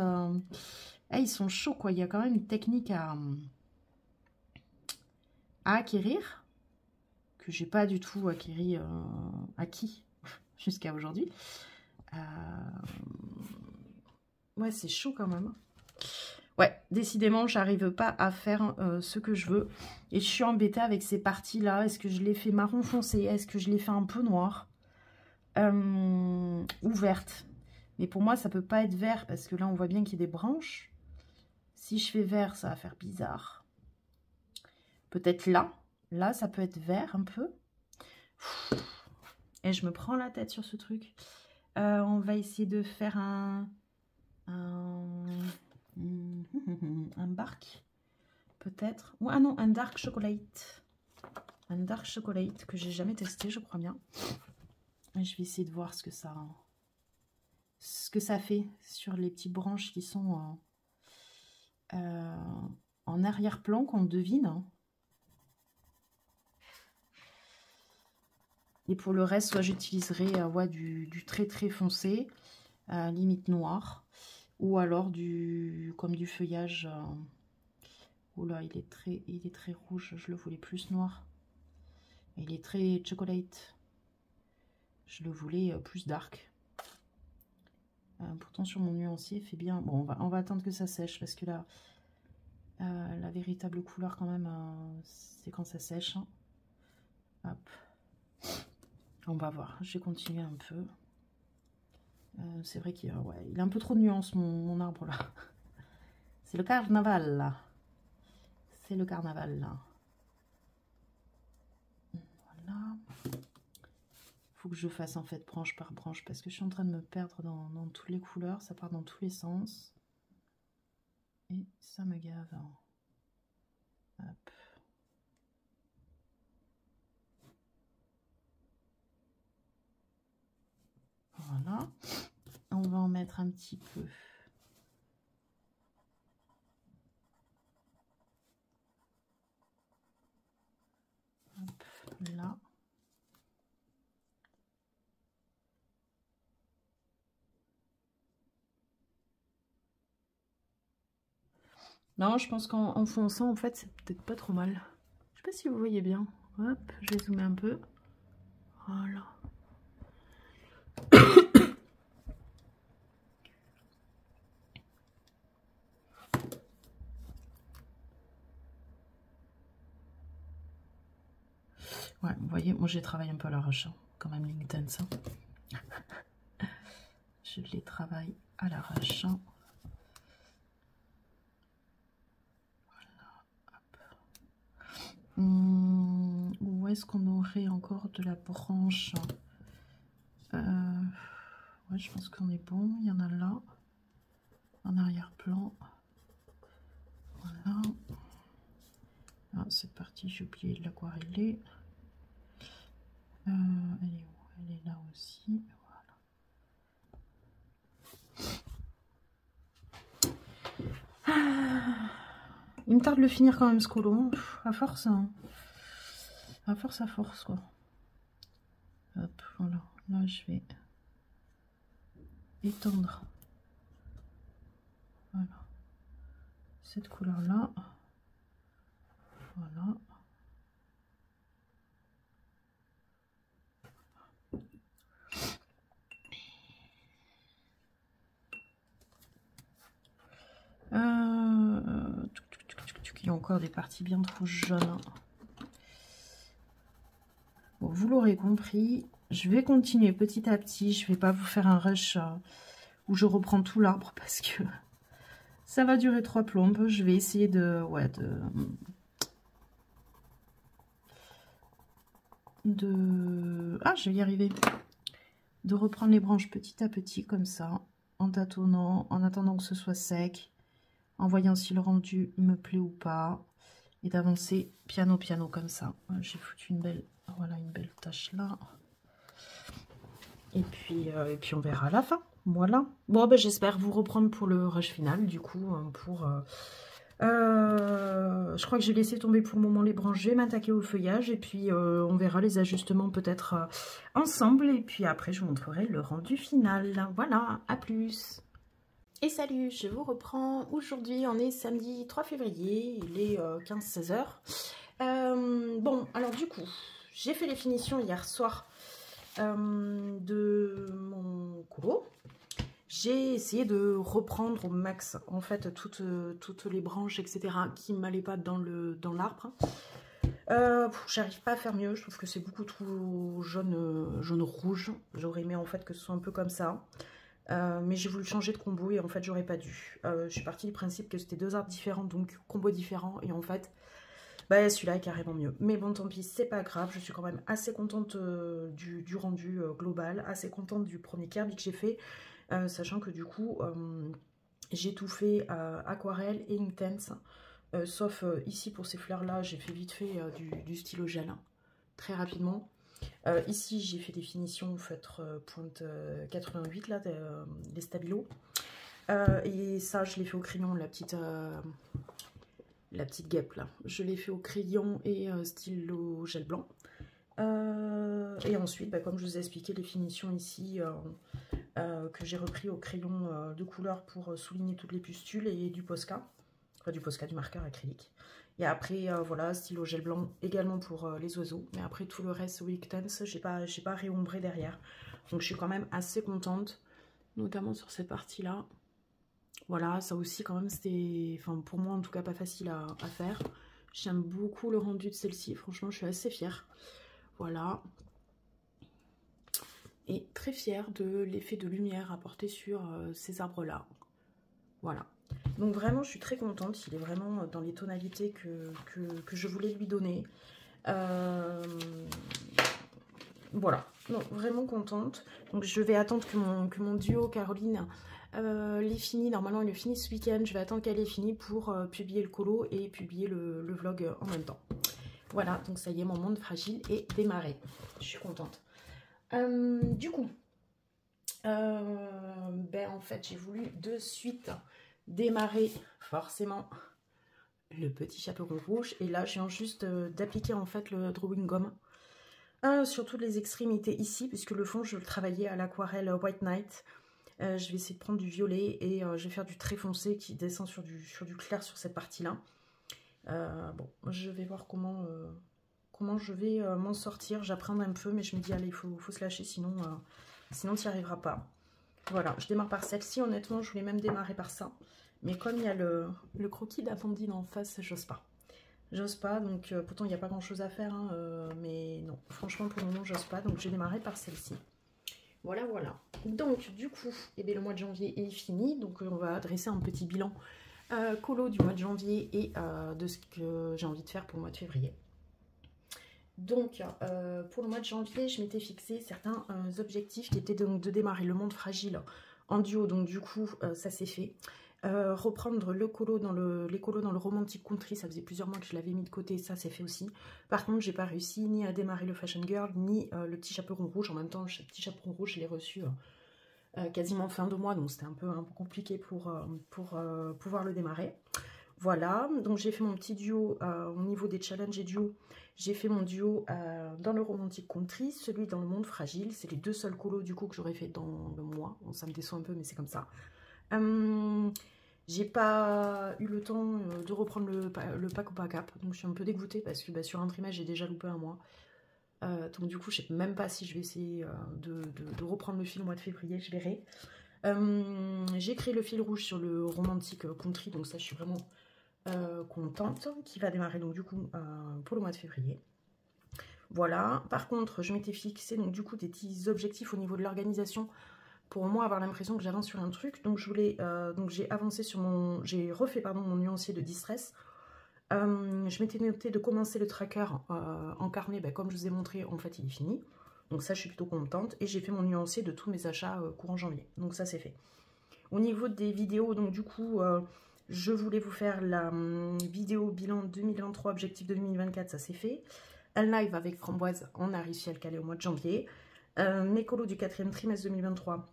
S2: ils sont chauds, quoi. Il y a quand même une technique à acquérir, que j'ai pas du tout acquis jusqu'à aujourd'hui. Ouais, c'est chaud quand même. Ouais, décidément, j'arrive pas à faire ce que je veux. Et je suis embêtée avec ces parties-là. Est-ce que je les fais marron foncé? Est-ce que je les fais un peu noir ou verte? Mais pour moi, ça peut pas être vert parce que là, on voit bien qu'il y a des branches. Si je fais vert, ça va faire bizarre. Peut-être là. Là, ça peut être vert un peu. Et je me prends la tête sur ce truc. On va essayer de faire un bark, peut-être. Ah non, un dark chocolate. Un dark chocolate que j'ai jamais testé, je crois bien. Et je vais essayer de voir ce que ça fait sur les petites branches qui sont en arrière-plan, qu'on devine. Et pour le reste, soit j'utiliserai du très très foncé, limite noir, ou alors comme du feuillage. Oh là, il est très rouge, je le voulais plus noir. Il est très chocolate. Je le voulais plus dark. Pourtant sur mon nuancier il fait bien. Bon, on va attendre que ça sèche parce que là, la véritable couleur quand même, c'est quand ça sèche. Hein. Hop. On va voir. Je vais continuer un peu. C'est vrai qu'il ouais, il a un peu trop de nuances mon arbre là. C'est le carnaval là. C'est le carnaval là. Voilà. Faut que je fasse en fait branche par branche parce que je suis en train de me perdre dans toutes les couleurs. Ça part dans tous les sens. Et ça me gave. Hop. Voilà. On va en mettre un petit peu. Hop, là. Non, je pense qu'en fonçant, en fait, c'est peut-être pas trop mal. Je sais pas si vous voyez bien. Hop, je vais zoomer un peu. Voilà. Ouais, vous voyez, moi j'ai travaillé un peu à l'arrache, hein, quand même, les Intense. Hein. Je les travaille à l'arrache. Hein. Où est-ce qu'on aurait encore de la branche? Ouais, je pense qu'on est bon. Il y en a là, en arrière-plan. Voilà. Ah, cette partie, j'ai oublié de l'aquareller. Elle est où? Elle est là aussi. Voilà. Ah, il me tarde de le finir quand même ce colo. À force, hein. À force, quoi. Hop, voilà. Là, je vais étendre. Voilà. Cette couleur-là. Voilà. Il y a encore des parties bien trop jaunes. Bon, vous l'aurez compris, je vais continuer petit à petit. Je vais pas vous faire un rush où je reprends tout l'arbre parce que ça va durer 3 plombes. Je vais essayer de... Ouais, Ah, je vais y arriver. De reprendre les branches petit à petit comme ça, en tâtonnant, en attendant que ce soit sec, en voyant si le rendu me plaît ou pas, et d'avancer piano piano comme ça. J'ai foutu une belle, voilà, une belle tache là. Et puis on verra à la fin. Voilà. Bon, ben, j'espère vous reprendre pour le rush final, du coup, pour... je crois que j'ai laissé tomber pour le moment les branches. Je vais m'attaquer au feuillage et puis on verra les ajustements peut-être ensemble. Et puis après, je vous montrerai le rendu final. Voilà, à plus. Et salut, je vous reprends. Aujourd'hui, on est samedi 3 février, il est 15-16 heures. Bon, alors du coup, j'ai fait les finitions hier soir de mon colo. J'ai essayé de reprendre au max, en fait, toutes les branches, etc., qui ne m'allaient pas dans l'arbre. J'arrive pas à faire mieux, je trouve que c'est beaucoup trop jaune-rouge. J'aurais aimé, en fait, que ce soit un peu comme ça. Mais j'ai voulu changer de combo et, en fait, j'aurais pas dû. Je suis partie du principe que c'était 2 arbres différents, donc combo différent. Et, en fait, bah, celui-là est carrément mieux. Mais bon, tant pis, c'est pas grave. Je suis quand même assez contente du rendu global, assez contente du premier Kirby que j'ai fait. Sachant que du coup, j'ai tout fait aquarelle et Intense. Sauf ici, pour ces fleurs-là, j'ai fait vite fait du stylo gel, hein, très rapidement. Ici, j'ai fait des finitions feutre pointe 88, là, des stabilos. Et ça, je l'ai fait au crayon, la petite guêpe, là. Je l'ai fait au crayon et stylo gel blanc. Et ensuite, bah, comme je vous ai expliqué, les finitions ici... que j'ai repris au crayon de couleur pour souligner toutes les pustules et du Posca, enfin du Posca, du marqueur acrylique.
S1: Et après, voilà, stylo gel blanc également pour les oiseaux. Mais après, tout le reste, Week Tense, j'ai pas réombré derrière. Donc, je suis quand même assez contente, notamment sur cette partie-là. Voilà, ça aussi, quand même, c'était, enfin, pour moi, en tout cas, pas facile à faire. J'aime beaucoup le rendu de celle-ci. Franchement, je suis assez fière. Voilà. Et très fière de l'effet de lumière apporté sur ces arbres-là. Voilà. Donc vraiment, je suis très contente. Il est vraiment dans les tonalités que je voulais lui donner. Voilà. Donc vraiment contente. Donc je vais attendre que mon duo Caroline l'ait fini. Normalement, il est fini ce week-end. Je vais attendre qu'elle ait fini pour publier le colo et publier le vlog en même temps. Voilà. Donc ça y est, mon monde fragile est démarré. Je suis contente. Du coup, ben en fait, j'ai voulu de suite démarrer forcément le petit chaperon rouge. Et là, je viens juste d'appliquer en fait le drawing gum sur toutes les extrémités ici, puisque le fond, je vais le travailler à l'aquarelle White Night. Je vais essayer de prendre du violet et je vais faire du très foncé qui descend sur du clair sur cette partie-là. Bon, je vais voir comment je vais m'en sortir. J'apprends un peu, mais je me dis, allez, il faut se lâcher, sinon tu n'y arriveras pas. Voilà, je démarre par celle-ci. Honnêtement, je voulais même démarrer par ça. Mais comme il y a le croquis d'Amandine en face, j'ose pas. J'ose pas, donc pourtant il n'y a pas grand-chose à faire. Hein, mais non, franchement, pour le moment, j'ose pas. Donc, j'ai démarré par celle-ci. Voilà, voilà. Donc, du coup, eh bien, le mois de janvier est fini. Donc, on va dresser un petit bilan colo du mois de janvier et de ce que j'ai envie de faire pour le mois de février. Donc, pour le mois de janvier, je m'étais fixé certains objectifs qui étaient donc de démarrer le monde fragile en duo. Donc, du coup, ça s'est fait. Reprendre les colos dans le romantic country, ça faisait plusieurs mois que je l'avais mis de côté, ça c'est fait aussi. Par contre, j'ai pas réussi ni à démarrer le fashion girl, ni le petit chaperon rouge. En même temps, le petit chaperon rouge, je l'ai reçu quasiment fin de mois, donc c'était un peu compliqué pour pouvoir le démarrer. Voilà, donc j'ai fait mon petit duo au niveau des challenges et duos. J'ai fait mon duo dans le romantic country, celui dans le monde fragile. C'est les deux seuls colos du coup que j'aurais fait dans le mois. Bon, ça me déçoit un peu, mais c'est comme ça. J'ai pas eu le temps de reprendre le pack au pack up, donc je suis un peu dégoûtée parce que bah, sur un trimestre j'ai déjà loupé un mois. Donc du coup je sais même pas si je vais essayer de reprendre le fil au mois de février, je verrai. J'ai créé le fil rouge sur le romantic country, donc ça je suis vraiment contente, qui va démarrer donc du coup pour le mois de février. Voilà, par contre je m'étais fixé donc du coup des petits objectifs au niveau de l'organisation pour moi avoir l'impression que j'avance sur un truc. Donc je voulais donc j'ai avancé sur j'ai refait pardon mon nuancier de distress. Je m'étais noté de commencer le tracker en carnet, ben, comme je vous ai montré, en fait il est fini. Donc ça je suis plutôt contente. Et j'ai fait mon nuancier de tous mes achats courant janvier. Donc ça c'est fait. Au niveau des vidéos, donc du coup je voulais vous faire la vidéo bilan 2023, objectif 2024, ça c'est fait. Un live avec Framboise, on a réussi à le caler au mois de janvier. Mes colos du 4e trimestre 2023,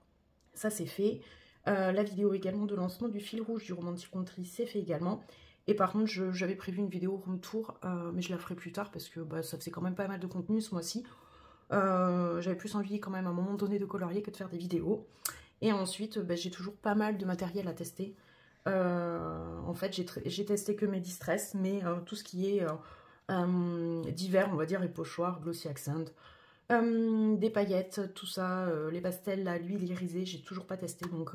S1: ça c'est fait. La vidéo également de lancement du fil rouge du romantic country, c'est fait également. Et par contre, j'avais prévu une vidéo room tour, mais je la ferai plus tard parce que bah, ça faisait quand même pas mal de contenu ce mois-ci. J'avais plus envie quand même à un moment donné de colorier que de faire des vidéos. Et ensuite, bah, j'ai toujours pas mal de matériel à tester. En fait, j'ai testé que mes distress, mais tout ce qui est divers, on va dire, les pochoirs, glossy accent, des paillettes, tout ça, les pastels, à l'huile irisée, j'ai toujours pas testé, donc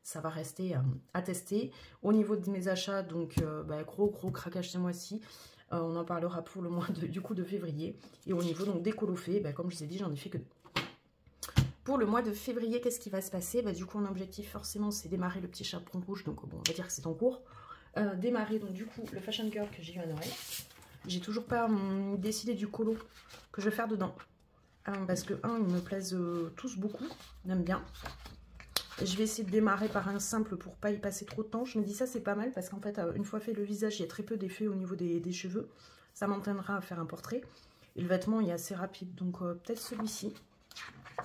S1: ça va rester à tester. Au niveau de mes achats, donc bah, gros craquage ce mois-ci. On en parlera pour le mois de février. Et au niveau donc des colos faits, bah, comme je vous ai dit, j'en ai fait que 2. Pour le mois de février, qu'est-ce qui va se passer? Bah, du coup, mon objectif, forcément, c'est démarrer le petit chaperon rouge. Donc, bon, on va dire que c'est en cours. Démarrer, donc, du coup, le Fashion Girl que j'ai eu à Noël. J'ai toujours pas décidé du colo que je vais faire dedans. Parce que, ils me plaisent tous beaucoup. J'aime bien. Je vais essayer de démarrer par un simple pour pas y passer trop de temps. Je me dis ça, c'est pas mal parce qu'en fait, une fois fait le visage, il y a très peu d'effets au niveau des cheveux. Ça m'entraînera à faire un portrait. Et le vêtement, il est assez rapide. Donc, peut-être celui-ci.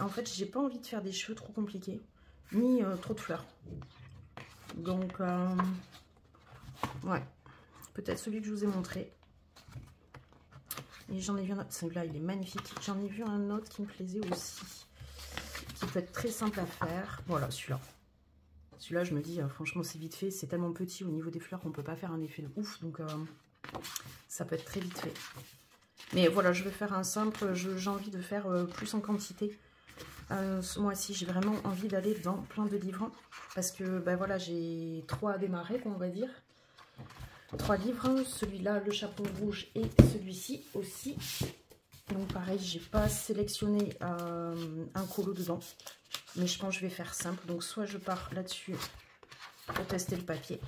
S1: En fait, j'ai pas envie de faire des cheveux trop compliqués, ni trop de fleurs. Donc, ouais, peut-être celui que je vous ai montré. Et j'en ai vu un autre, celui-là, il est magnifique. J'en ai vu un autre qui me plaisait aussi, qui peut être très simple à faire. Voilà, celui-là. Celui-là, je me dis, franchement, c'est vite fait. C'est tellement petit au niveau des fleurs qu'on peut pas faire un effet de ouf. Donc, Ça peut être très vite fait. Mais voilà, je vais faire un simple, j'ai envie de faire plus en quantité. Ce mois-ci, j'ai vraiment envie d'aller dans plein de livres. Parce que, ben voilà, j'ai 3 à démarrer, on va dire. 3 livres, celui-là, le chapeau rouge et celui-ci aussi. Donc pareil, j'ai pas sélectionné un colo dedans. Mais je pense que je vais faire simple. Donc soit je pars là-dessus pour tester le papier.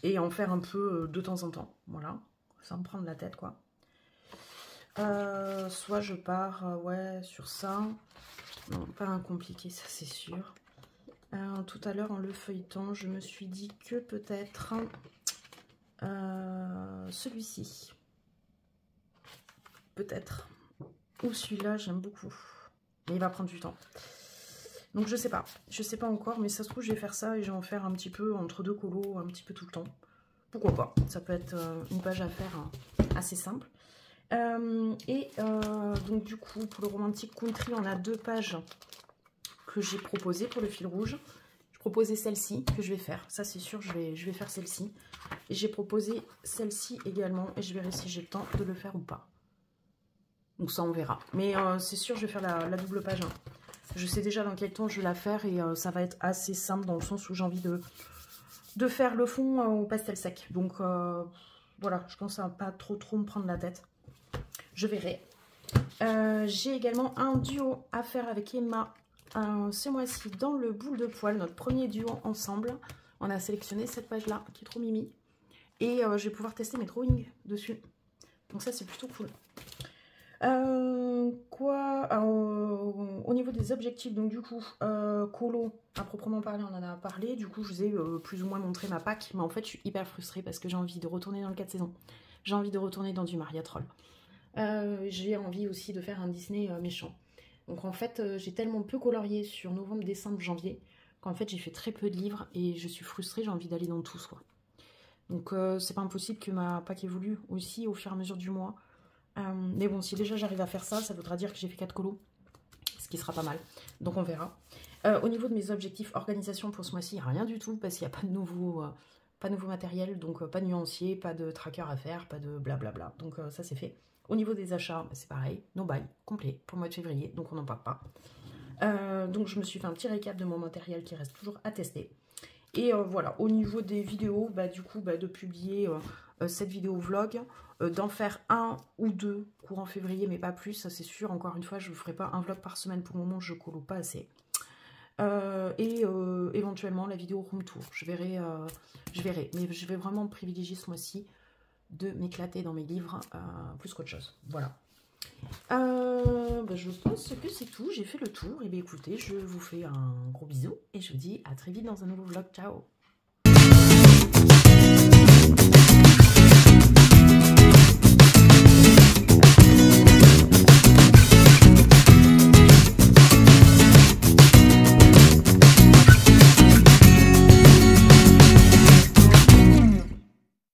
S1: Et en faire un peu de temps en temps. Voilà, sans me prendre la tête quoi. Soit je pars ouais, sur ça. Non, pas un compliqué, ça c'est sûr. Tout à l'heure en le feuilletant, je me suis dit que peut-être celui-ci. Peut-être. Ou celui-là, j'aime beaucoup. Mais il va prendre du temps. Donc je sais pas. Je sais pas encore, mais ça se trouve, je vais faire ça et je vais en faire un petit peu entre 2 colos, un petit peu tout le temps. Pourquoi pas? Ça peut être une page à faire assez simple. Donc du coup, pour le romantique country, on a 2 pages que j'ai proposées pour le fil rouge. Je proposais celle-ci que je vais faire. Ça, c'est sûr, je vais faire celle-ci. Et j'ai proposé celle-ci également. Et je verrai si j'ai le temps de le faire ou pas. Donc ça, on verra. Mais c'est sûr, je vais faire la double page. Je sais déjà dans quel temps je vais la faire. Et ça va être assez simple dans le sens où j'ai envie de faire le fond au pastel sec. Donc voilà, je pense à pas trop me prendre la tête. Je verrai. J'ai également un duo à faire avec Emma ce mois-ci dans le boule de poil, notre premier duo ensemble. On a sélectionné cette page-là qui est trop mimi. Et je vais pouvoir tester mes drawings dessus. Donc ça, c'est plutôt cool. Au niveau des objectifs, donc du coup, colo, à proprement parler, on en a parlé. Du coup, je vous ai plus ou moins montré ma pack. Mais en fait, je suis hyper frustrée parce que j'ai envie de retourner dans le 4 saisons. J'ai envie de retourner dans du Maria Troll. J'ai envie aussi de faire un Disney méchant. Donc en fait, j'ai tellement peu colorié sur novembre, décembre, janvier, qu'en fait, j'ai fait très peu de livres et je suis frustrée, j'ai envie d'aller dans tous, quoi. Donc c'est pas impossible que ma pack évolue aussi au fur et à mesure du mois. Mais bon, si déjà j'arrive à faire ça, ça voudra dire que j'ai fait 4 colos, ce qui sera pas mal. Donc on verra. Au niveau de mes objectifs organisation pour ce mois-ci, rien du tout, parce qu'il n'y a pas de nouveau matériel, donc pas de nuancier, pas de tracker à faire, pas de blablabla. Donc ça c'est fait. Au niveau des achats, c'est pareil, no buy, complet pour le mois de février, donc on n'en parle pas. Donc je me suis fait un petit récap de mon matériel qui reste toujours à tester. Et voilà, au niveau des vidéos, du coup, de publier cette vidéo vlog, d'en faire 1 ou 2 courant février, mais pas plus, ça c'est sûr. Encore une fois, je ne ferai pas un vlog par semaine pour le moment, je colo pas assez. Éventuellement la vidéo room tour, je verrai, mais je vais vraiment privilégier ce mois-ci de m'éclater dans mes livres plus qu'autre chose. Voilà. Je pense que c'est tout, j'ai fait le tour. Et bien écoutez, je vous fais un gros bisou et je vous dis à très vite dans un nouveau vlog. Ciao!